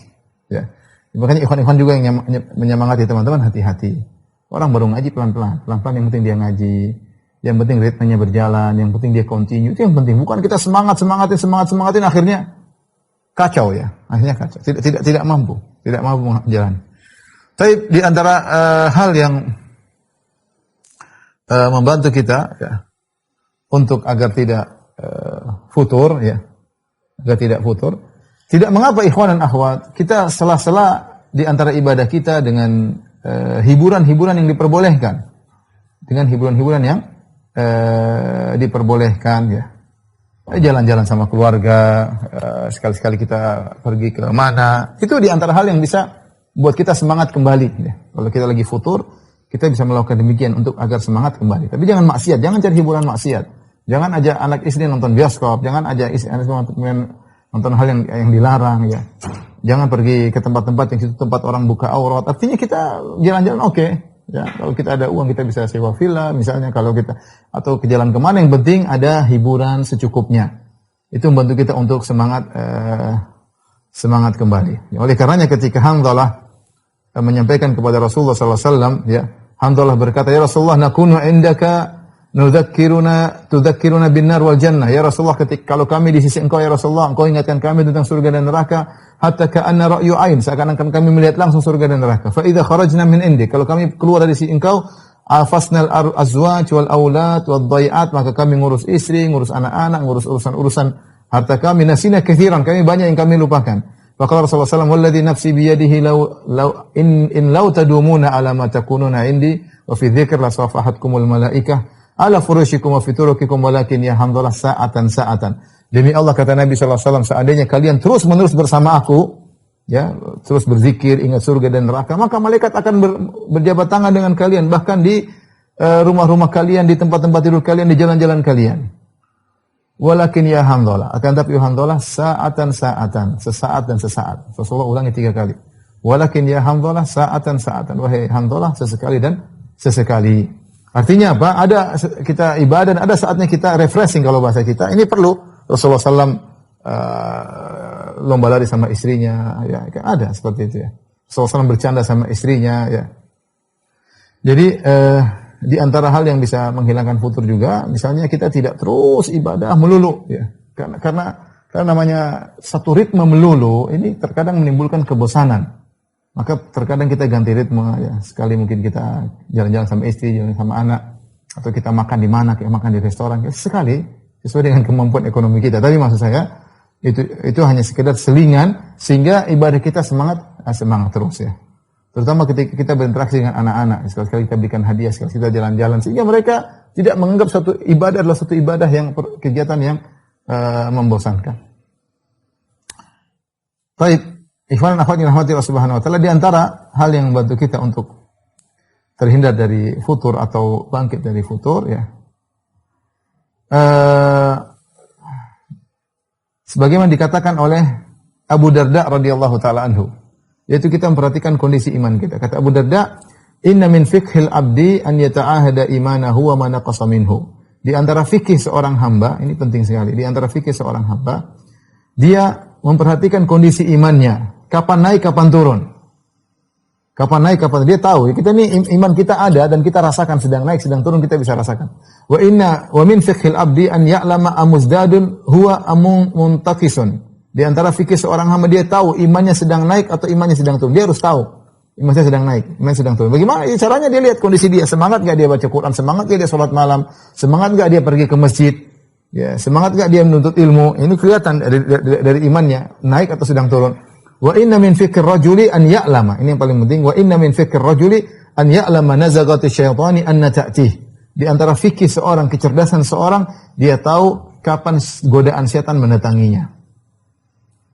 Ya. Makanya ikhwan-ikhwan juga yang menyemangati teman-teman, hati-hati. Orang baru ngaji pelan-pelan yang penting dia ngaji, yang penting ritmenya berjalan, yang penting dia continue, itu yang penting. Bukan kita semangatin akhirnya kacau ya, akhirnya kacau. Tidak mampu menjalani. Tapi di antara hal yang membantu kita ya, untuk agar tidak futur ya, agar tidak futur. Tidak mengapa ikhwan dan akhwat, kita sela-sela di antara ibadah kita dengan hiburan-hiburan yang diperbolehkan. Dengan hiburan-hiburan yang diperbolehkan ya. Jalan-jalan sama keluarga, sekali-sekali kita pergi ke mana. Itu di antara hal yang bisa buat kita semangat kembali ya. Kalau kita lagi futur, kita bisa melakukan demikian untuk agar semangat kembali. Tapi jangan maksiat, jangan cari hiburan maksiat. Jangan ajak anak istri nonton bioskop, jangan ajak istri nonton hal yang dilarang ya. Jangan pergi ke tempat-tempat yang situ tempat orang buka aurat. Artinya kita jalan-jalan oke. Ya, kalau kita ada uang kita bisa sewa villa misalnya, kalau kita atau ke jalan kemana, yang penting ada hiburan secukupnya. Itu membantu kita untuk semangat kembali. Oleh karenanya ketika Hanzalah menyampaikan kepada Rasulullah sallallahu alaihi wasallam ya, Hanzalah berkata, "Ya Rasulullah, nakunu indaka tudzakkiruna bin nar wal jannah." Ya Rasulullah, ketika kalau kami di sisi Engkau ya Rasulullah, Engkau ingatkan kami tentang surga dan neraka, hatta ka'anna ra'yu ain, seakan-akan kami melihat langsung surga dan neraka. Fa idza kharajna min indik, kalau kami keluar dari sisi Engkau, afasnal azwaj wal aulad wad dhai'at, maka kami ngurus istri, ngurus anak-anak, ngurus urusan harta kami, nasina katsiran, kami banyak yang kami lupakan. Maka Rasulullah SAW, walladhi nafsi biyadihi in law tadumuna ala ma takununa indi wa fi dzikr la safahatkumul malaikah ala furushikum wa fi turukikum walakin ya Hanzalah sa'atan. Demi Allah, kata Nabi SAW, seandainya kalian terus-menerus bersama aku, ya, terus berzikir, ingat surga dan neraka, maka malaikat akan berjabat tangan dengan kalian, bahkan di rumah-rumah kalian, di tempat-tempat tidur kalian, di jalan-jalan kalian. Walakin ya Hanzalah, akan tapi Hanzalah sa'atan, sesaat dan sesaat. Rasulullah ulangi 3 kali. Walakin ya Hanzalah sa'atan, wahai Hanzalah, sesekali dan sesekali. Artinya apa? Ada kita ibadah, ada saatnya kita refreshing kalau bahasa kita. Ini perlu. Rasulullah SAW lomba lari sama istrinya, ya kan ada seperti itu ya. Rasulullah SAW bercanda sama istrinya, ya. Jadi di antara hal yang bisa menghilangkan futur juga, misalnya kita tidak terus ibadah melulu, ya. Karena namanya satu ritme melulu, ini terkadang menimbulkan kebosanan. Maka terkadang kita ganti ritme, ya. Sekali mungkin kita jalan-jalan sama istri, jalan sama anak, atau kita makan di mana, kayak makan di restoran, ya. Sekali sesuai dengan kemampuan ekonomi kita. Tapi maksud saya itu hanya sekedar selingan sehingga ibadah kita semangat terus ya. Terutama ketika kita berinteraksi dengan anak-anak, sekali-sekali kita berikan hadiah, sekali kita jalan-jalan, sehingga mereka tidak menganggap satu ibadah adalah satu ibadah yang kegiatan yang membosankan. Baik, ikhwan dan akhwat yang dirahmati Allah Subhanahu wa taala, di antara hal yang membantu kita untuk terhindar dari futur atau bangkit dari futur ya. Sebagaimana dikatakan oleh Abu Darda radhiyallahu taala anhu, yaitu kita memperhatikan kondisi iman kita. Kata Abu Darda, "Inna min fiqhil abdi an yata'ahada imanahu wa ma naqasa minhu." Di antara fikih seorang hamba, ini penting sekali. Di antara fikih seorang hamba, dia memperhatikan kondisi imannya, kapan naik, kapan turun. Kapan naik, kapan dia tahu. Kita ini iman kita ada dan kita rasakan sedang naik, sedang turun, kita bisa rasakan. Wa min fiqhil abdi an ya'lama amuzdadun huwa muntaqisun. Di antara fikih seorang hamba, dia tahu imannya sedang naik atau imannya sedang turun. Dia harus tahu imannya sedang naik, imannya sedang turun. Bagaimana caranya? Dia lihat kondisi dia, semangat enggak dia baca Quran, semangat enggak dia salat malam, semangat enggak dia pergi ke masjid, ya, semangat enggak dia menuntut ilmu. Ini kelihatan dari imannya naik atau sedang turun. Wa inna min fikir rajuli an ya'lama. Ini yang paling penting. Wa inna min fikir rajuli an ya'lama nazagati syaitani anna ta'tih. Di antara fikih seorang, kecerdasan seorang, dia tahu kapan godaan setan mendatanginya.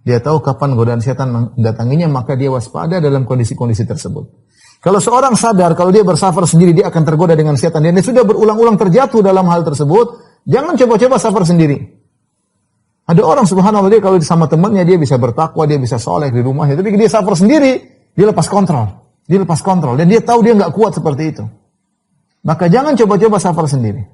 Dia tahu kapan godaan setan mendatanginya, maka dia waspada dalam kondisi-kondisi tersebut. Kalau seorang sadar kalau dia bersafar sendiri dia akan tergoda dengan setan dan dia sudah berulang-ulang terjatuh dalam hal tersebut, jangan coba-coba safar sendiri. Ada orang subhanallah dia kalau sama temannya dia bisa bertakwa, dia bisa soleh di rumahnya, tapi dia safar sendiri, dia lepas kontrol. Dia lepas kontrol dan dia tahu dia nggak kuat seperti itu. Maka jangan coba-coba safar sendiri.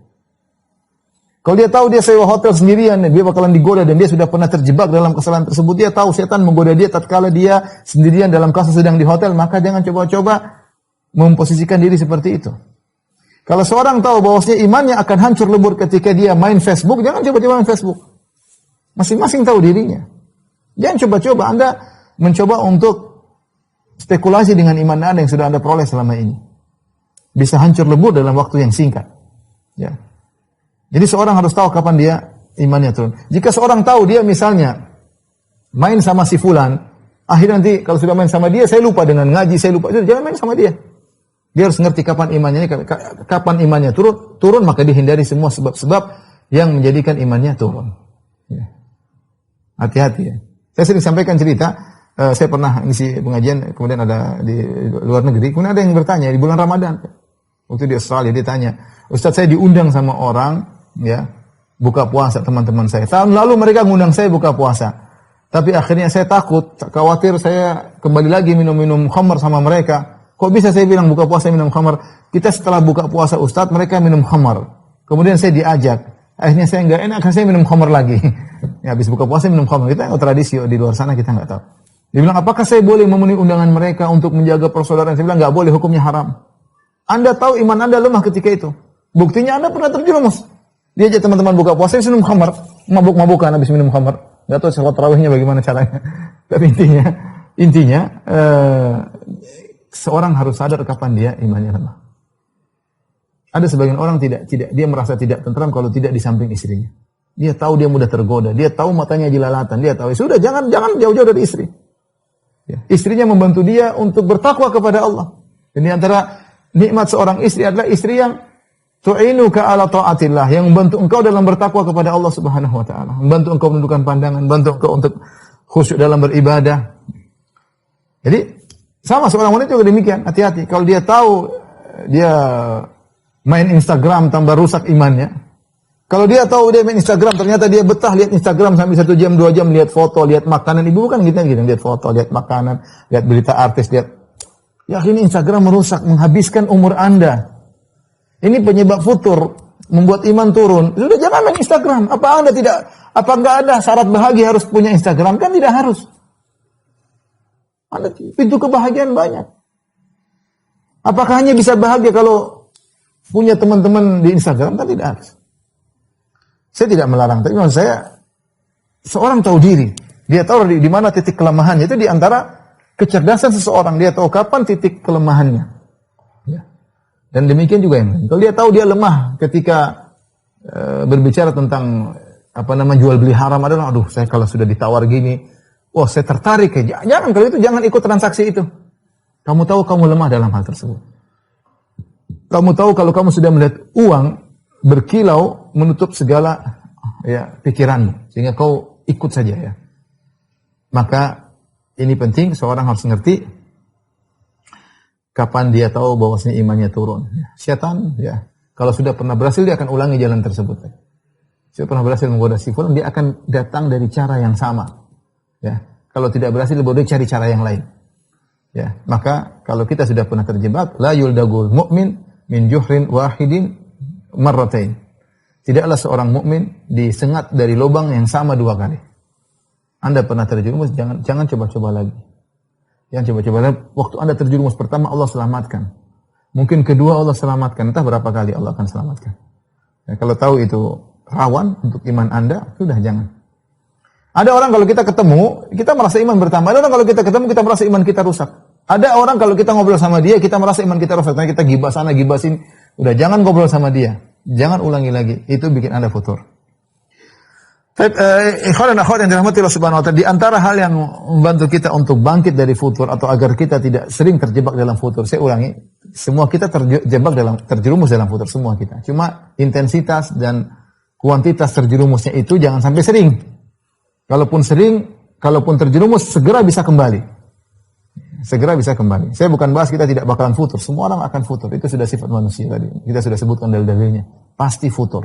Kalau dia tahu dia sewa hotel sendirian, dia bakalan digoda dan dia sudah pernah terjebak dalam kesalahan tersebut. Dia tahu setan menggoda dia tatkala dia sendirian dalam kasus sedang di hotel, maka jangan coba-coba memposisikan diri seperti itu. Kalau seorang tahu bahwasanya imannya akan hancur lebur ketika dia main Facebook, jangan coba-coba main Facebook. Masing-masing tahu dirinya. Jangan coba-coba Anda mencoba untuk spekulasi dengan iman Anda yang sudah Anda peroleh selama ini. Bisa hancur lebur dalam waktu yang singkat. Ya. Jadi seorang harus tahu kapan dia imannya turun. Jika seorang tahu dia misalnya main sama si fulan, akhirnya nanti kalau sudah main sama dia, saya lupa dengan ngaji, saya lupa. Jangan main sama dia. Dia harus ngerti kapan imannya turun, maka dihindari semua sebab-sebab yang menjadikan imannya turun. Ya. Hati-hati ya. Saya sering sampaikan cerita, saya pernah ngisi pengajian, kemudian ada di luar negeri, kemudian ada yang bertanya di bulan Ramadan. Waktu di Australia dia tanya, Ustaz saya diundang sama orang, ya, buka puasa teman-teman saya. Tahun lalu mereka ngundang saya buka puasa. Tapi akhirnya saya takut, khawatir saya kembali lagi minum-minum khamar sama mereka. Kok bisa saya bilang buka puasa minum khamar? Kita setelah buka puasa Ustaz, mereka minum khamar. Kemudian saya diajak. Akhirnya saya enggak enak, saya minum khamar lagi. Ya, habis buka puasa minum khamar. Kita tradisi di luar sana kita enggak tahu. Dia bilang, apakah saya boleh memenuhi undangan mereka untuk menjaga persaudaraan? Saya bilang, enggak boleh, hukumnya haram. Anda tahu iman Anda lemah ketika itu. Buktinya Anda pernah terjerumus. Dia aja teman-teman buka puasa, minum khamar, mabuk-mabukan habis minum khamar. Enggak tahu salat tarawihnya bagaimana caranya. Tapi intinya seorang harus sadar kapan dia imannya lemah. Ada sebagian orang tidak dia merasa tidak tentram kalau tidak di samping istrinya. Dia tahu dia mudah tergoda, dia tahu matanya jelalatan, dia tahu sudah jangan jauh-jauh dari istri. Ya. Istrinya membantu dia untuk bertakwa kepada Allah. Dan di antara nikmat seorang istri adalah istri yang tu'inuka ala ta'atillah, yang membantu engkau dalam bertakwa kepada Allah Subhanahu wa taala, membantu engkau menundukkan pandangan, membantu engkau untuk khusyuk dalam beribadah. Jadi sama seorang wanita juga demikian, hati-hati kalau dia tahu dia main Instagram tambah rusak imannya. Kalau dia tahu dia main Instagram ternyata dia betah lihat Instagram sampai 1 jam 2 jam lihat foto, lihat makanan. Ibu bukan gitu lihat foto, lihat makanan, lihat berita artis, lihat. Ya ini Instagram merusak, menghabiskan umur Anda. Ini penyebab futur, membuat iman turun. Sudah jangan main Instagram. Apa enggak ada syarat bahagia harus punya Instagram? Kan tidak harus. Ada pintu kebahagiaan banyak. Apakah hanya bisa bahagia kalau punya teman-teman di Instagram? Kan tidak harus. Saya tidak melarang, tapi maksud saya seorang tahu diri. Dia tahu di mana titik kelemahannya. Itu di antara kecerdasan seseorang. Dia tahu kapan titik kelemahannya. Ya. Dan demikian juga yang lain. Kalau dia tahu dia lemah ketika berbicara tentang jual beli haram adalah, aduh saya kalau sudah ditawar gini, wah saya tertarik ya. Jangan kalau itu jangan ikut transaksi itu. Kamu tahu kamu lemah dalam hal tersebut. Kamu tahu kalau kamu sudah melihat uang berkilau menutup segala pikiranmu sehingga kau ikut saja ya. Maka ini penting seorang harus ngerti kapan dia tahu bahwasanya imannya turun. Syaitan ya, kalau sudah pernah berhasil dia akan ulangi jalan tersebut. Sudah pernah berhasil menggoda si fulan, dia akan datang dari cara yang sama. Ya, kalau tidak berhasil boleh cari cara yang lain. Ya, maka kalau kita sudah pernah terjebak, la yuldagul mu'min min juhrin wahidin marratain. Tidaklah seorang mukmin disengat dari lubang yang sama 2 kali. Anda pernah terjerumus, jangan coba-coba lagi. Jangan coba-coba lagi. Waktu Anda terjerumus pertama Allah selamatkan. Mungkin kedua Allah selamatkan, entah berapa kali Allah akan selamatkan. Ya, kalau tahu itu rawan untuk iman Anda, sudah jangan. Ada orang kalau kita ketemu, kita merasa iman bertambah. Ada orang kalau kita ketemu, kita merasa iman kita rusak. Ada orang kalau kita ngobrol sama dia, kita merasa iman kita rusak. Karena kita gibah sana, gibah sini. Udah jangan ngobrol sama dia. Jangan ulangi lagi. Itu bikin Anda futur. Ikhwan dan akhwat yang dirahmati Allah Subhanahu wa taala, di antara hal yang membantu kita untuk bangkit dari futur atau agar kita tidak sering terjebak dalam futur. Saya ulangi, semua kita terjerumus dalam futur, semua kita. Cuma intensitas dan kuantitas terjerumusnya itu jangan sampai sering. Kalaupun terjerumus segera bisa kembali. segera bisa kembali. Saya bukan bahas kita tidak bakalan futur. Semua orang akan futur. Itu sudah sifat manusia tadi. Kita sudah sebutkan dalil-dalilnya. Pasti futur.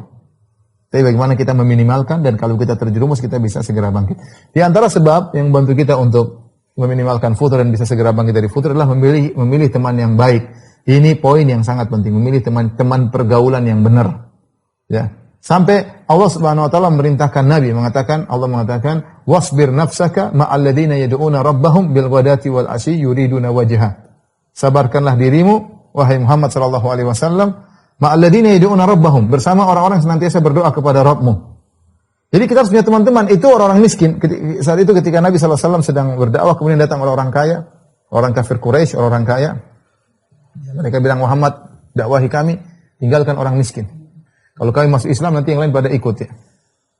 Tapi bagaimana kita meminimalkan dan kalau kita terjerumus kita bisa segera bangkit. Di antara sebab yang membantu kita untuk meminimalkan futur dan bisa segera bangkit dari futur adalah memilih teman yang baik. Ini poin yang sangat penting. Memilih teman pergaulan yang benar. Ya. Sampai Allah Subhanahu wa taala memerintahkan Nabi Allah mengatakan wasbir nafsaka ma'al ladzina yad'una rabbahum bil ghadati wal asyi yuriduna wajha. Sabarkanlah dirimu wahai Muhammad sallallahu alaihi wasallam ma'al ladzina yad'una rabbahum, bersama orang-orang yang senantiasa berdoa kepada Rabbmu. Jadi kita harus punya teman-teman, itu orang-orang miskin. Saat itu ketika Nabi sallallahu alaihi wasallam sedang berdakwah kemudian datang orang kaya, orang kafir Quraisy, orang kaya. Mereka bilang, "Muhammad, dakwahi kami, tinggalkan orang miskin. Kalau kami masuk Islam nanti yang lain pada ikut ya."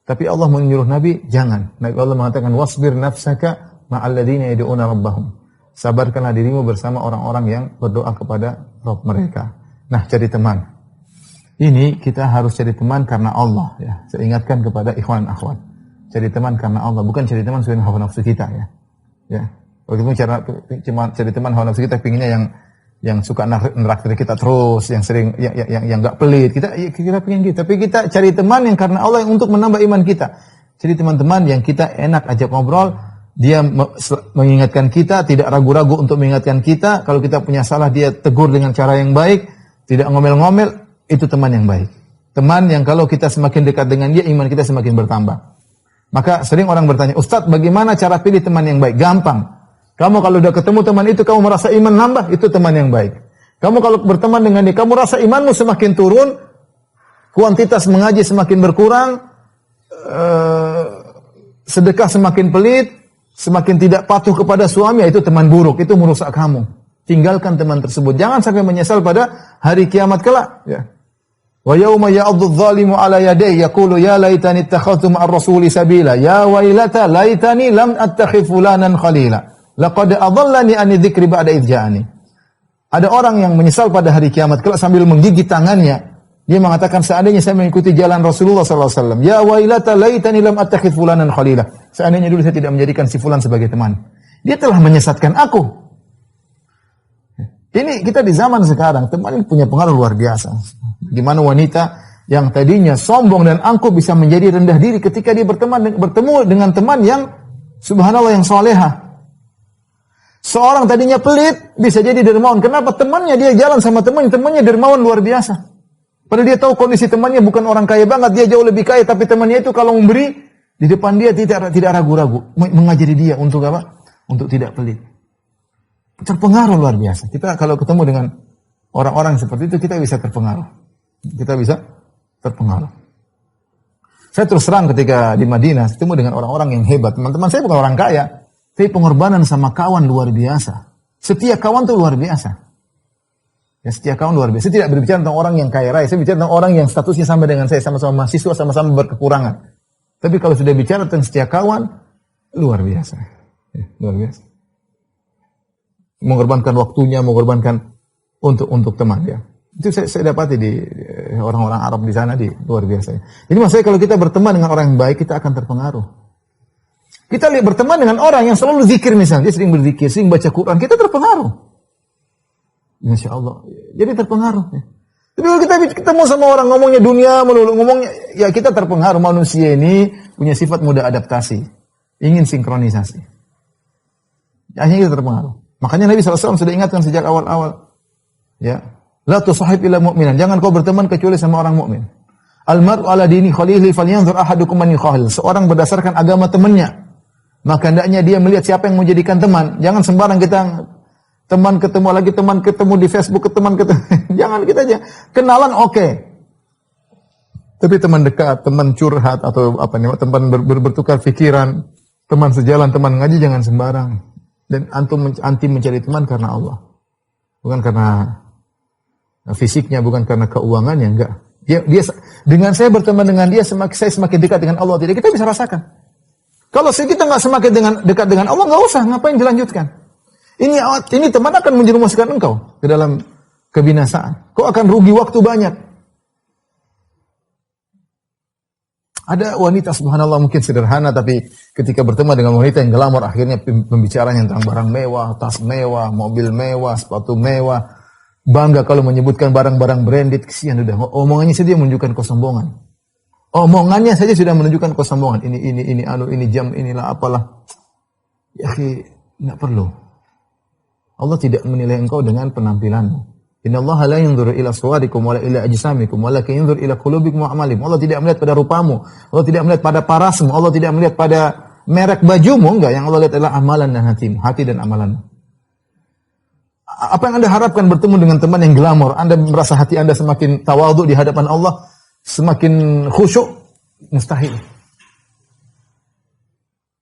Tapi Allah menyuruh Nabi, jangan. Nabi Allah mengatakan, "Wasbir nafsaka ma'al ladzina yad'una rabbahum." Sabarkanlah dirimu bersama orang-orang yang berdoa kepada Rabb mereka. Nah, cari teman. Ini kita harus cari teman karena Allah ya. Saya ingatkan kepada ikhwan dan akhwat. Cari teman karena Allah, bukan cari teman sesuai hawa nafsu kita ya. Ya. Kalau kita cari teman hawa nafsu kita pinginnya yang suka neraktir kita terus, yang sering yang enggak pelit. Kita pengen gitu. Tapi kita cari teman yang karena Allah yang untuk menambah iman kita. Cari teman-teman yang kita enak ajak ngobrol, dia mengingatkan kita, tidak ragu-ragu untuk mengingatkan kita. Kalau kita punya salah, dia tegur dengan cara yang baik, tidak ngomel-ngomel. Itu teman yang baik. Teman yang kalau kita semakin dekat dengan dia, iman kita semakin bertambah. Maka sering orang bertanya, "Ustaz, bagaimana cara pilih teman yang baik?" Gampang. Kamu kalau udah ketemu teman itu, kamu merasa iman nambah, itu teman yang baik. Kamu kalau berteman dengan dia, kamu rasa imanmu semakin turun, kuantitas mengaji semakin berkurang, sedekah semakin pelit, semakin tidak patuh kepada suami, itu teman buruk, itu merusak kamu. Tinggalkan teman tersebut. Jangan sampai menyesal pada hari kiamat kelak. Ya. Wa yauma ya'addu adh-dhalimu 'ala yadayhi yaqulu ya laitani ittakhadhtu ma'ar rasuli sabila ya wailata laitani lam attakhidh fulanan khalila. Laqad adallani an dzikri ba'da idh ja'ani. Ada orang yang menyesal pada hari kiamat kelak sambil menggigit tangannya. Dia mengatakan seandainya saya mengikuti jalan Rasulullah sallallahu alaihi wasallam, ya wailata laitani lam attakhidh fulanan khalila. Seandainya dulu saya tidak menjadikan si fulan sebagai teman. Dia telah menyesatkan aku. Ini kita di zaman sekarang, teman ini punya pengaruh luar biasa. Gimana wanita yang tadinya sombong dan angkuh bisa menjadi rendah diri ketika dia bertemu dengan teman yang subhanallah yang soleha. Seorang tadinya pelit bisa jadi dermawan. Kenapa? Temannya dia jalan sama temannya dermawan luar biasa. Padahal dia tahu kondisi temannya bukan orang kaya banget, dia jauh lebih kaya, tapi temannya itu kalau memberi di depan dia tidak ragu-ragu mengajari dia untuk apa? Untuk tidak pelit. Terpengaruh luar biasa. Kita kalau ketemu dengan orang-orang seperti itu kita bisa terpengaruh. Kita bisa terpengaruh. Saya terus terang ketika di Madinah ketemu dengan orang-orang yang hebat. Teman-teman saya bukan orang kaya, tapi pengorbanan sama kawan luar biasa. Setia kawan itu luar biasa. Ya, setia kawan luar biasa. Saya tidak berbicara tentang orang yang kaya raya. Saya bicara tentang orang yang statusnya sama dengan saya. Sama-sama mahasiswa, sama-sama berkekurangan. Tapi kalau sudah bicara tentang setia kawan, luar biasa. Ya, luar biasa. Mengorbankan waktunya, mengorbankan untuk teman. Ya. Itu saya dapati di orang-orang Arab di sana, luar biasa. Jadi maksudnya kalau kita berteman dengan orang yang baik, kita akan terpengaruh. Kita berteman dengan orang yang selalu zikir misalnya, dia sering berzikir, sering baca Quran, kita terpengaruh. Masya Allah. Jadi terpengaruh. Ya. Tapi kalau kita ketemu sama orang ngomongnya dunia melulu, ngomongnya, ya kita terpengaruh. Manusia ini punya sifat mudah adaptasi. Ingin sinkronisasi. Akhirnya kita terpengaruh. Makanya Nabi SAW sudah ingatkan sejak awal-awal. Ya. La tusahib illa mu'minan. Jangan kau berteman kecuali sama orang mukmin. Al-mar'u ala dini khalili falyanzur ahadukum man yukhahil. Seorang berdasarkan agama temannya. Maka hendaknya dia melihat siapa yang mau jadikan teman. Jangan sembarang kita teman ketemu lagi, teman ketemu di Facebook, teman ketemu. Jangan kita aja. Kenalan oke. Tapi teman dekat, teman curhat atau apa nih, teman bertukar pikiran, teman sejalan, teman ngaji jangan sembarang. Dan anti mencari teman karena Allah. Bukan karena fisiknya, bukan karena keuangannya, enggak. Dia dengan saya berteman dengan dia saya semakin dekat dengan Allah. Tidak, kita bisa rasakan. Kalau kita nggak semakin dekat dengan Allah, nggak usah, ngapain dilanjutkan? Ini teman akan menjerumuskan engkau ke dalam kebinasaan. Kau akan rugi waktu banyak. Ada wanita subhanallah mungkin sederhana, tapi ketika bertemu dengan wanita yang glamor, akhirnya pembicaranya tentang barang mewah, tas mewah, mobil mewah, sepatu mewah. Bangga kalau menyebutkan barang-barang branded. Kesian udah. Omongannya saja menunjukkan kesombongan. Omongannya saja sudah menunjukkan kesombongan. Ini jam, inilah apalah. Ya, enggak perlu. Allah tidak menilai engkau dengan penampilanmu. Innallaha la yanzuru ila suwarikum wala ila ajsamikum walakin yanzuru ila qulubikum wa a'malikum. Allah tidak melihat pada rupamu, Allah tidak melihat pada parasmu, Allah tidak melihat pada merek bajumu, enggak. Yang Allah lihat adalah amalan dan hatimu, hati dan amalan. Apa yang Anda harapkan bertemu dengan teman yang glamor? Anda merasa hati Anda semakin tawadhu di hadapan Allah, semakin khusyuk? Mustahil.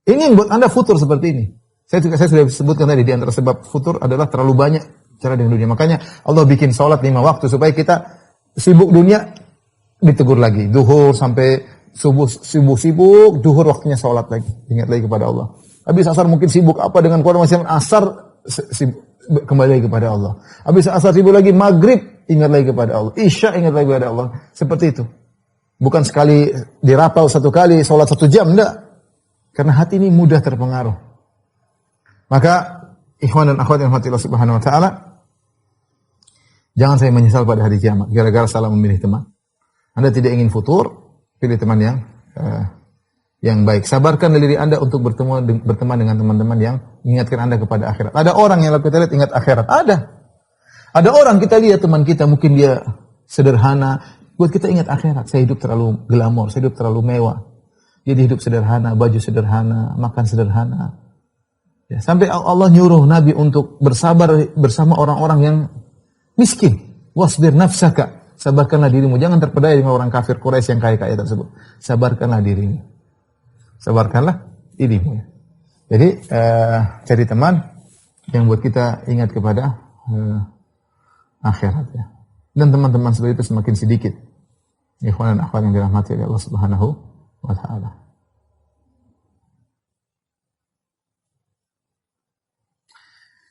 Ini yang buat Anda futur seperti ini. Saya sudah sebutkan tadi, di antara sebab futur adalah terlalu banyak cara dengan dunia. Makanya Allah bikin sholat 5 waktu supaya kita sibuk dunia ditegur lagi. Duhur sampai subuh sibuk, duhur waktunya sholat lagi. Ingat lagi kepada Allah. Habis asar mungkin sibuk apa dengan Quran, masih asar sibuk, kembali lagi kepada Allah. Habis asar sibuk lagi, maghrib ingat lagi kepada Allah. Isya ingat lagi kepada Allah. Seperti itu. Bukan sekali dirapau satu kali sholat 1 jam, enggak. Karena hati ini mudah terpengaruh. Maka ikhwan dan akhwat yang hati Allah Subhanahu wa taala, jangan saya menyesal pada hari kiamat gara-gara salah memilih teman. Anda tidak ingin futur, pilih teman yang baik. Sabarkan diri Anda untuk berteman dengan teman-teman yang mengingatkan Anda kepada akhirat. Ada orang yang kita lihat ingat akhirat, ada orang kita lihat teman kita mungkin dia sederhana, buat kita ingat akhirat. Saya hidup terlalu glamor, saya hidup terlalu mewah. Dia hidup sederhana, baju sederhana, makan sederhana. Ya, sampai Allah nyuruh Nabi untuk bersabar bersama orang-orang yang miskin. Wasbir nafsaka. Sabarkanlah dirimu. Jangan terpedaya dengan orang kafir Quraisy yang kaya-kaya tersebut. Sabarkanlah dirimu. Sabarkanlah dirimu. Ya. Jadi cari teman yang buat kita ingat kepada akhirat. Ya. Dan teman-teman seperti itu semakin sedikit. Ikhwan dan akhwat yang dirahmati oleh Allah Subhanahu wa taala.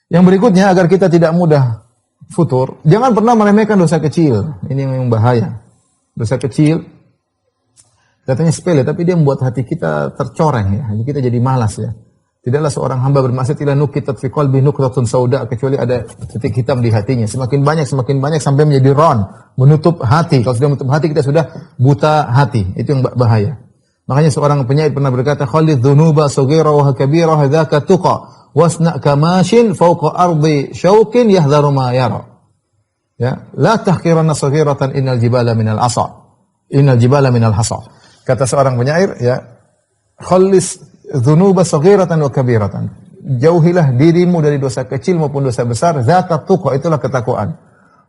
Yang berikutnya, agar kita tidak mudah futur, jangan pernah meremehkan dosa kecil. Ini yang bahaya. Dosa kecil, katanya sepele, tapi dia membuat hati kita tercoreng. Ya. Kita jadi malas. Ya. Tidaklah seorang hamba bermaksiat illa nukitat fi qalbi nuqtatun sauda, kecuali ada titik hitam di hatinya. Semakin banyak sampai menjadi ron, menutup hati. Kalau sudah menutup hati, kita sudah buta hati. Itu yang bahaya. Makanya seorang penyair pernah berkata, khalidh dhunuba saghira wa kabira dzaka tuqa. Wasna kamashin fawqa ardi syaukin yahdharu ma yara. Ya, la tahqiranna saghiratan innal jibala minal asa. Innal jibala minal hasa. Kata seorang penyair, ya, khallis dzunuba saghiratan wa kabiratan. Jauhilah dirimu dari dosa kecil maupun dosa besar, zakat tuqa, itulah ketakwaan.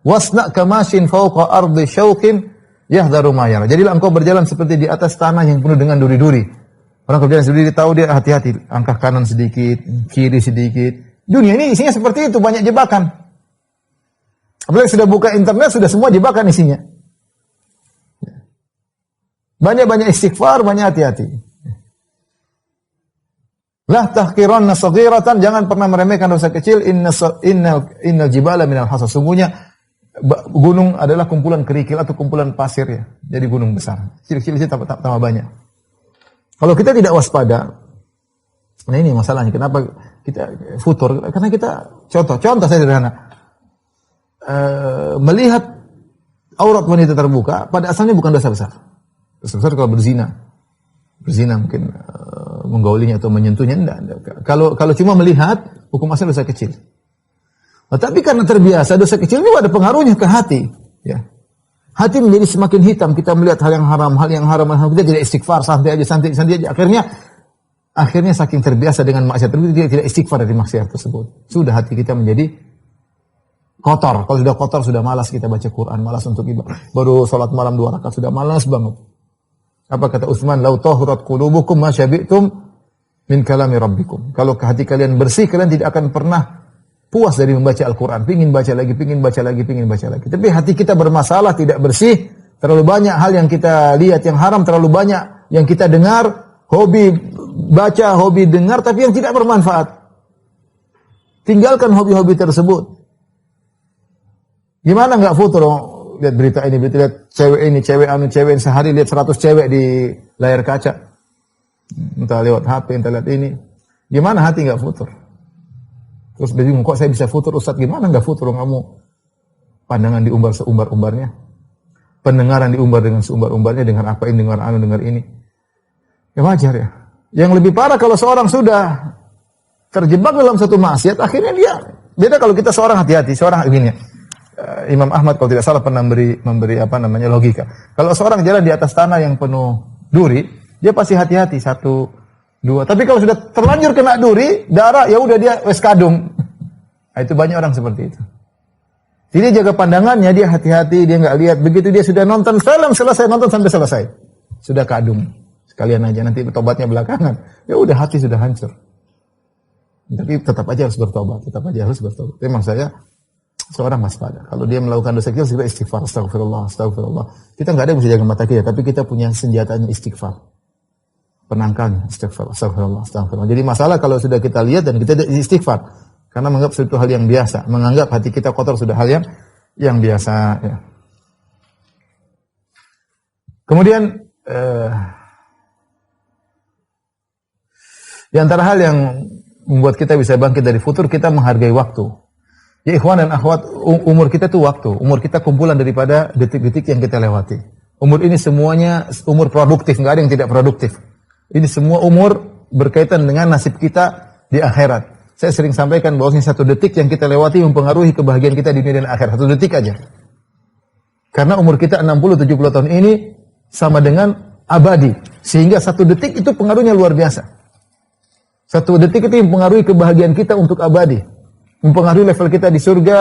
Wasna kamashin fawqa ardi syaukin yahdharu ma yara. Jadilah engkau berjalan seperti di atas tanah yang penuh dengan duri-duri. Orang kerjaan sendiri tahu dia hati-hati, angkat kanan sedikit, kiri sedikit. Dunia ini isinya seperti itu, banyak jebakan. Apalagi sudah buka internet, sudah semua jebakan isinya. Banyak-banyak istighfar, banyak hati-hati. La tahqiranna saghiratan, jangan pernah meremehkan dosa kecil. Innal jibala minal hasa. Sungguhnya gunung adalah kumpulan kerikil atau kumpulan pasir, ya. Jadi gunung besar. Kecil-kecil tambah banyak. Kalau kita tidak waspada, nah ini masalahnya. Kenapa kita futur? Karena kita contoh saya sederhana. Melihat aurat wanita terbuka, pada asalnya bukan dosa besar. Dosa besar kalau berzina mungkin menggaulinya atau menyentuhnya, enggak. Kalau cuma melihat, hukum asal dosa kecil. Nah, tapi karena terbiasa, dosa kecil itu ada pengaruhnya ke hati. Ya. Hati menjadi semakin hitam, kita melihat hal yang haram, kita tidak istighfar, santai aja. Akhirnya saking terbiasa dengan maksiat tersebut, dia tidak istighfar dari maksiat tersebut. Sudah hati kita menjadi kotor. Kalau sudah kotor, sudah malas kita baca Quran, malas untuk ibadah. Baru sholat malam 2 rakaat, sudah malas banget. Apa kata Utsman? Lau tahurat qulubukum ma syabi'tum min kalami rabbikum. Kalau hati kalian bersih, kalian tidak akan pernah puas dari membaca Al-Quran, pingin baca lagi. Tapi hati kita bermasalah, tidak bersih, terlalu banyak hal yang kita lihat yang haram, terlalu banyak yang kita dengar, hobi baca, hobi dengar, tapi yang tidak bermanfaat. Tinggalkan hobi-hobi tersebut. Gimana enggak futur? lihat berita ini, lihat cewek ini, cewek ini, sehari lihat 100 cewek di layar kaca. Entah lewat HP, entah lihat ini. Gimana hati enggak futur? Terus dia bingung, kok saya bisa futur Ustaz? Gimana enggak futur? Kamu pandangan diumbar seumbar-umbarnya. Pendengaran diumbar dengan seumbar-umbarnya, dengar apa ini, dengar ini. Ya wajar ya. Yang lebih parah kalau seorang sudah terjebak dalam satu maksiat, akhirnya dia beda kalau kita seorang hati-hati, seorang begini. Imam Ahmad kalau tidak salah pernah memberi logika. Kalau seorang jalan di atas tanah yang penuh duri, dia pasti hati-hati 1, 2. Tapi kalau sudah terlanjur kena duri, darah, ya udah dia wes kadung. Nah, itu banyak orang seperti itu. Jadi dia jaga pandangannya, dia hati-hati, dia nggak lihat. Begitu dia sudah nonton film selesai, nonton sampai selesai, sudah kadung. Sekalian aja nanti tobatnya belakangan. Ya udah hati sudah hancur. Tapi tetap aja harus bertobat, Memang saya seorang waspada. Kalau dia melakukan dosa kecil, segera istighfar, astagfirullah. Kita nggak ada yang bisa jaga mata kita, tapi kita punya senjatanya istighfar. Penangkalnya astagfirullah. Jadi masalah kalau sudah kita lihat dan kita istighfar, karena menganggap itu hal yang biasa, menganggap hati kita kotor sudah hal yang biasa. Ya. Kemudian di antara hal yang membuat kita bisa bangkit dari futur, kita menghargai waktu. Ya ikhwan dan akhwat, umur kita itu waktu. Umur kita kumpulan daripada detik-detik yang kita lewati. Umur ini semuanya umur produktif, nggak ada yang tidak produktif. Ini semua umur berkaitan dengan nasib kita di akhirat. Saya sering sampaikan bahwasanya 1 detik yang kita lewati mempengaruhi kebahagiaan kita di dunia dan akhirat. 1 detik aja. Karena umur kita 60-70 tahun ini sama dengan abadi. Sehingga 1 detik itu pengaruhnya luar biasa. 1 detik itu mempengaruhi kebahagiaan kita untuk abadi. Mempengaruhi level kita di surga,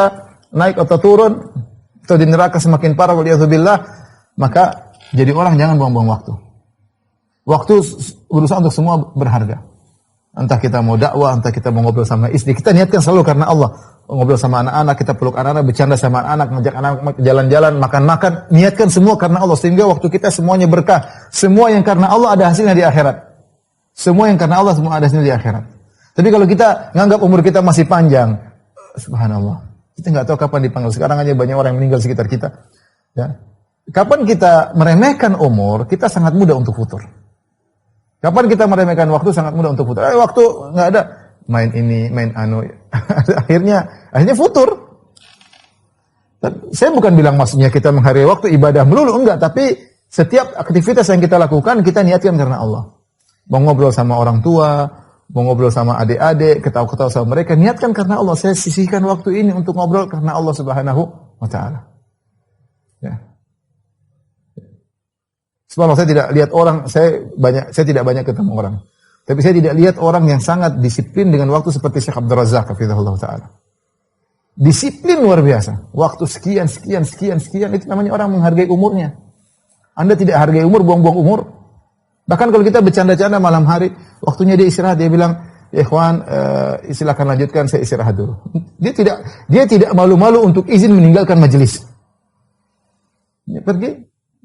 naik atau turun, atau di neraka semakin parah, waliyadzubillah. Maka jadi orang jangan buang-buang waktu. Waktu berusaha untuk semua berharga. Entah kita mau dakwah, entah kita mau ngobrol sama istri, kita niatkan selalu karena Allah. Ngobrol sama anak-anak, kita peluk anak-anak, bercanda sama anak, ngajak anak jalan-jalan, makan-makan, niatkan semua karena Allah. Sehingga waktu kita semuanya berkah. Semua yang karena Allah ada hasilnya di akhirat. Semua yang karena Allah semua ada hasilnya di akhirat. Tapi kalau kita nganggap umur kita masih panjang, subhanallah, kita nggak tahu kapan dipanggil. Sekarang aja banyak orang yang meninggal sekitar kita. Ya. Kapan kita meremehkan umur, kita sangat mudah untuk futur. Kapan kita meremehkan waktu, sangat mudah untuk futur. Waktu nggak ada, main ini, main anu, akhirnya futur. Saya bukan bilang maksudnya kita menghargai waktu ibadah melulu, enggak. Tapi setiap aktivitas yang kita lakukan, kita niatkan karena Allah. Mau ngobrol sama orang tua, mau ngobrol sama adik-adik, ketawa-ketawa sama mereka, niatkan karena Allah. Saya sisihkan waktu ini untuk ngobrol karena Allah Subhanahu wa Ta'ala. Ya. Subhanallah, saya tidak lihat orang, saya tidak banyak ketemu orang. Tapi saya tidak lihat orang yang sangat disiplin dengan waktu seperti Syekh Abdul Razak, hafizahullah ta'ala. Disiplin luar biasa. Waktu sekian, itu namanya orang menghargai umurnya. Anda tidak hargai umur, buang-buang umur. Bahkan kalau kita bercanda-canda malam hari, waktunya dia istirahat, dia bilang, ya ikhwan, silakan lanjutkan, saya istirahat dulu. Dia tidak malu-malu untuk izin meninggalkan majelis. Dia pergi,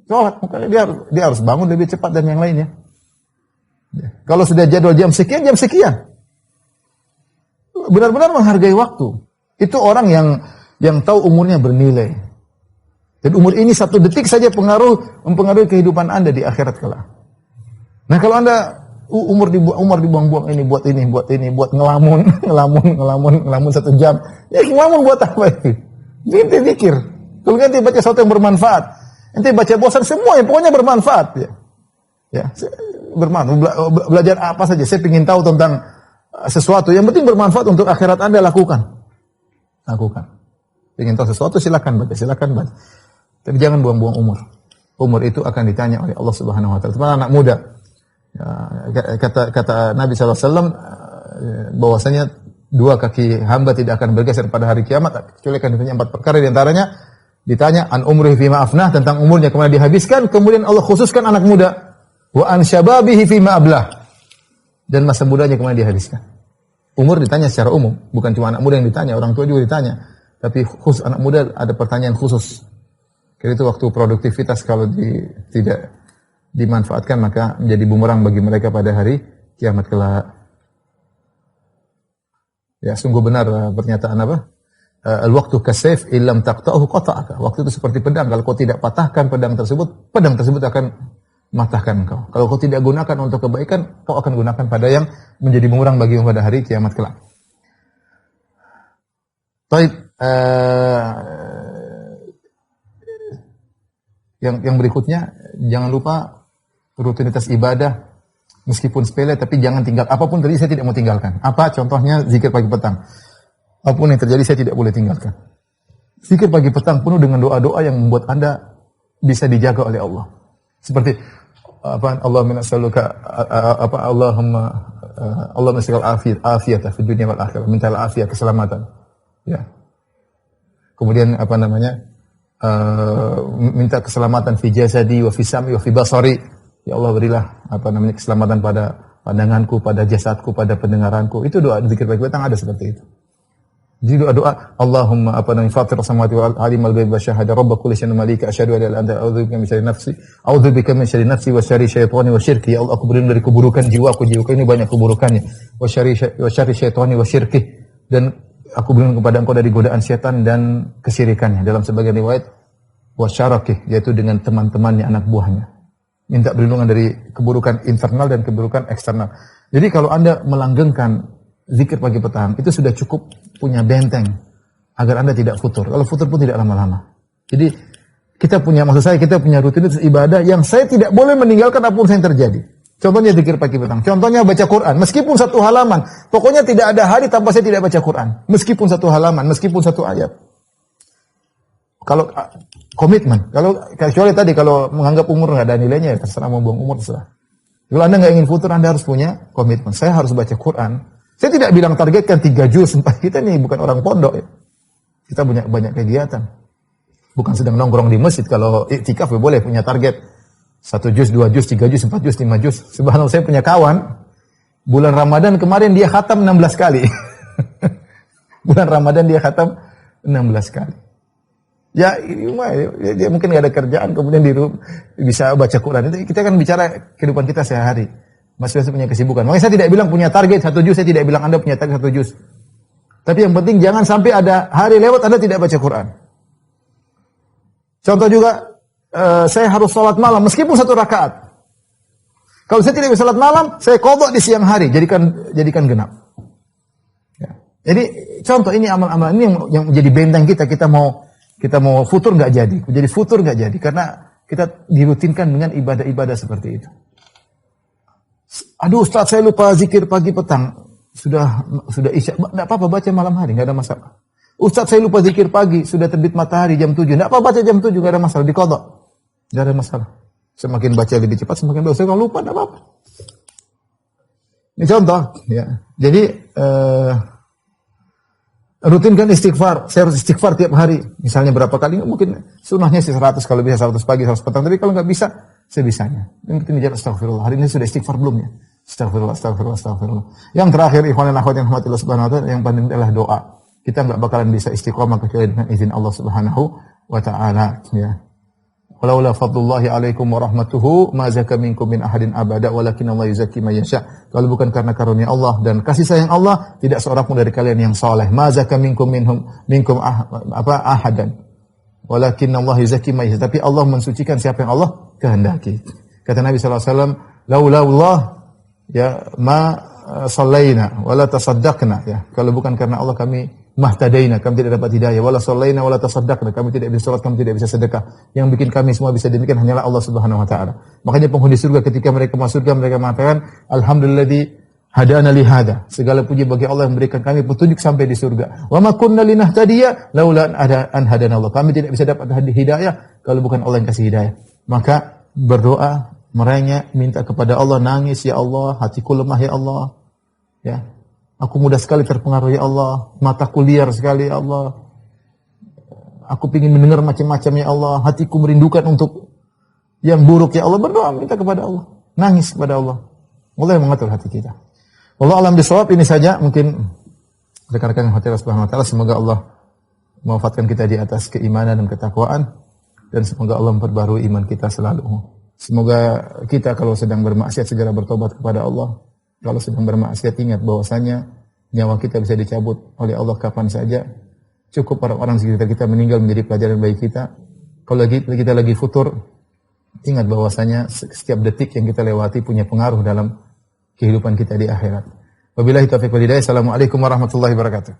sholat, makanya dia harus bangun lebih cepat dan yang lainnya. Ya. Kalau sudah jadwal jam sekian. Benar-benar menghargai waktu. Itu orang yang tahu umurnya bernilai. Dan umur ini 1 detik saja mempengaruhi kehidupan Anda di akhirat kelak. Nah, kalau Anda umur dibuang-buang ini buat ngelamun 1 jam. Ya ngelamun buat apa itu? Nanti pikir. Kalau nanti baca sesuatu yang bermanfaat, nanti baca bosan semuanya, pokoknya bermanfaat ya. Ya, bermanfaat. Belajar apa saja. Saya ingin tahu tentang sesuatu yang penting bermanfaat untuk akhirat Anda, lakukan. Ingin tahu sesuatu silakan baca. Tapi jangan buang-buang umur. Umur itu akan ditanya oleh Allah Subhanahu wa Ta'ala. Terutama anak muda. Ya, kata Nabi SAW bahwasanya 2 kaki hamba tidak akan bergeser pada hari kiamat kecuali akan ditanya 4 perkara. Di antaranya ditanya an umrihi fima afnah, tentang umurnya kemana dihabiskan. Kemudian Allah khususkan anak muda, wa an syababihi fima ablah, dan masa mudanya kemana dihabiskan. Umur ditanya secara umum, bukan cuma anak muda yang ditanya, orang tua juga ditanya. Tapi khusus anak muda ada pertanyaan khusus. Karena itu waktu produktivitas kalau tidak dimanfaatkan maka menjadi bumerang bagi mereka pada hari kiamat kelak. Ya, sungguh benar pernyataan al-waqtu kasayf illam taqta'uhu qata'aka. Waktu itu seperti pedang, kalau kau tidak patahkan pedang tersebut akan matahkan engkau. Kalau kau tidak gunakan untuk kebaikan, kau akan gunakan pada yang menjadi bumerang bagimu pada hari kiamat kelak. Baik, yang berikutnya, jangan lupa rutinitas ibadah meskipun sepele, tapi jangan tinggal. Apapun terjadi saya tidak mau tinggalkan. Apa contohnya? Zikir pagi petang. Apapun yang terjadi saya tidak boleh tinggalkan. Zikir pagi petang penuh dengan doa-doa yang membuat Anda bisa dijaga oleh Allah. Seperti Allahumma nas'aluka Allahumma nas'alukal afiyata fid dunya wal akhirah. Minta afiyah, keselamatan. Ya. Kemudian minta keselamatan fi jasadi wa fi sam'i wa fi basari. Ya Allah, berilah keselamatan pada pandanganku, pada jasadku, pada pendengaranku. Itu doa zikir pagi petang ada seperti itu. Jadi doa Allahumma fatir samawati wal alimul ghaibi wasyahada rabb kulli syai'in malika asyhadu an la ilaha illa anta a'udzubika min syarri nafsi a'udzubika min syarri nafsi wa syarri syaitani wa syirki. Ya Allah, aku berlindung dari keburukan jiwaku ini banyak keburukannya. Wa syarri syaitani wa syirki, dan aku berlindung kepada Engkau dari godaan setan dan kesyirikannya. Dalam sebagian riwayat wa syaraki, yaitu dengan teman-temannya, anak buahnya. Minta perlindungan dari keburukan internal dan keburukan eksternal. Jadi kalau Anda melanggengkan zikir pagi petang, itu sudah cukup punya benteng agar Anda tidak futur. Kalau futur pun tidak lama-lama. Jadi kita punya rutinitas ibadah yang saya tidak boleh meninggalkan apapun yang terjadi. Contohnya zikir pagi petang. Contohnya baca Quran. Meskipun satu halaman. Pokoknya tidak ada hari tanpa saya tidak baca Quran. Meskipun satu halaman, meskipun satu ayat. Kalau komitmen. Kecuali tadi kalau menganggap umur nggak ada nilainya, terserah mau buang umur, terserah. Kalau Anda nggak ingin futur, Anda harus punya komitmen. Saya harus baca Quran. Saya tidak bilang targetkan 3 juz, kita nih bukan orang pondok ya. Kita punya banyak kegiatan. Bukan sedang nongkrong di masjid. Kalau iktikaf boleh punya target 1 juz, 2 juz, 3 juz, 4 juz, 5 juz. Subhanallah, saya punya kawan, bulan Ramadan kemarin dia khatam 16 kali. Bulan Ramadan dia khatam 16 kali. Ya, dia mungkin gak ada kerjaan, kemudian bisa baca Quran. Kita kan bicara kehidupan kita sehari. Masih punya kesibukan. Makanya saya tidak bilang punya target 1 juz, saya tidak bilang Anda punya target 1 juz. Tapi yang penting jangan sampai ada hari lewat Anda tidak baca Quran. Contoh juga, saya harus sholat malam meskipun 1 rakaat. Kalau saya tidak bisa sholat malam, saya qadha di siang hari, jadikan genap. Ya. Jadi contoh ini amal-amal ini yang menjadi benteng kita mau futur nggak jadi futur nggak jadi karena kita dirutinkan dengan ibadah-ibadah seperti itu. Aduh Ustaz, saya lupa zikir pagi petang. Sudah isya. Enggak apa-apa, baca malam hari, enggak ada masalah. Ustaz, saya lupa zikir pagi, sudah terbit matahari jam 7. Enggak apa-apa, baca jam 7, enggak ada masalah, diqadha. Enggak ada masalah. Semakin baca lebih cepat, semakin bagus. Kalau lupa enggak apa-apa. Ini contoh, ya. Jadi rutinkan istighfar. Saya harus istighfar tiap hari. Misalnya berapa kali? Mungkin sunnahnya sih 100, kalau bisa 100 pagi, 100 petang. Tapi kalau enggak bisa, sebisanya. Yang penting dijawab astagfirullah. Hari ini sudah istighfar belum ya? Astagfirullah. Yang terakhir, ikhwan dan akhwat yang rahmatillah subhanahu wa ta'ala, yang penting adalah doa. Kita enggak bakalan bisa istiqomah kecuali dengan izin Allah subhanahu wa ta'ala. Ya. Walaula fadlullahi alaikum wa rahmatuhu ma zaka minkum min ahadin abada walakin Allah yuzakki man yasha. Kalau bukan karena karunia Allah dan kasih sayang Allah, tidak seorang pun dari kalian yang saleh. Ma zaka minkum ahadan. Walakin Allah yuzakki man yasha. Tapi Allah mensucikan siapa yang Allah kehendaki. Kata Nabi sallallahu alaihi wasallam, laula Allah ya ma sallaina wala tasaddaqna, ya. Kalau bukan karena Allah kami mahtadaina, kami tidak dapat hidayah, wala sallaina wala tasaddaqna, kami tidak bisa salat, kami tidak bisa sedekah. Yang bikin kami semua bisa demikian hanyalah Allah Subhanahu wa taala. Makanya penghuni surga ketika mereka masuk surga mereka mengatakan alhamdulilladzi hadana li hada. Segala puji bagi Allah yang memberikan kami petunjuk sampai di surga. Wa ma kunna linahtadiya laula an hadana Allah. Kami tidak bisa dapat hidayah kalau bukan Allah yang kasih hidayah. Maka berdoa, merengek, minta kepada Allah, nangis, ya Allah, hatiku lemah ya Allah. Ya. Aku mudah sekali terpengaruh ya Allah, mataku liar sekali ya Allah. Aku ingin mendengar macam-macam ya Allah, hatiku merindukan untuk yang buruk ya Allah. Berdoa, minta kepada Allah, nangis kepada Allah. Allah yang mengatur hati kita. Allah alam bisawab. Ini saja mungkin rekan-rekan yang hati Allah Subhanahu wa taala, semoga Allah mewafatkan kita di atas keimanan dan ketakwaan, dan semoga Allah memperbarui iman kita selalu. Semoga kita kalau sedang bermaksiat segera bertobat kepada Allah. Kalau sedang bermaksiat ingat bahwasanya nyawa kita bisa dicabut oleh Allah kapan saja. cukup orang-orang sekitar kita meninggal menjadi pelajaran bagi kita. Kalau kita lagi futur, ingat bahwasanya setiap detik yang kita lewati punya pengaruh dalam kehidupan kita di akhirat. Wabillahi taufiq wal hidayah. Assalamualaikum warahmatullahi wabarakatuh.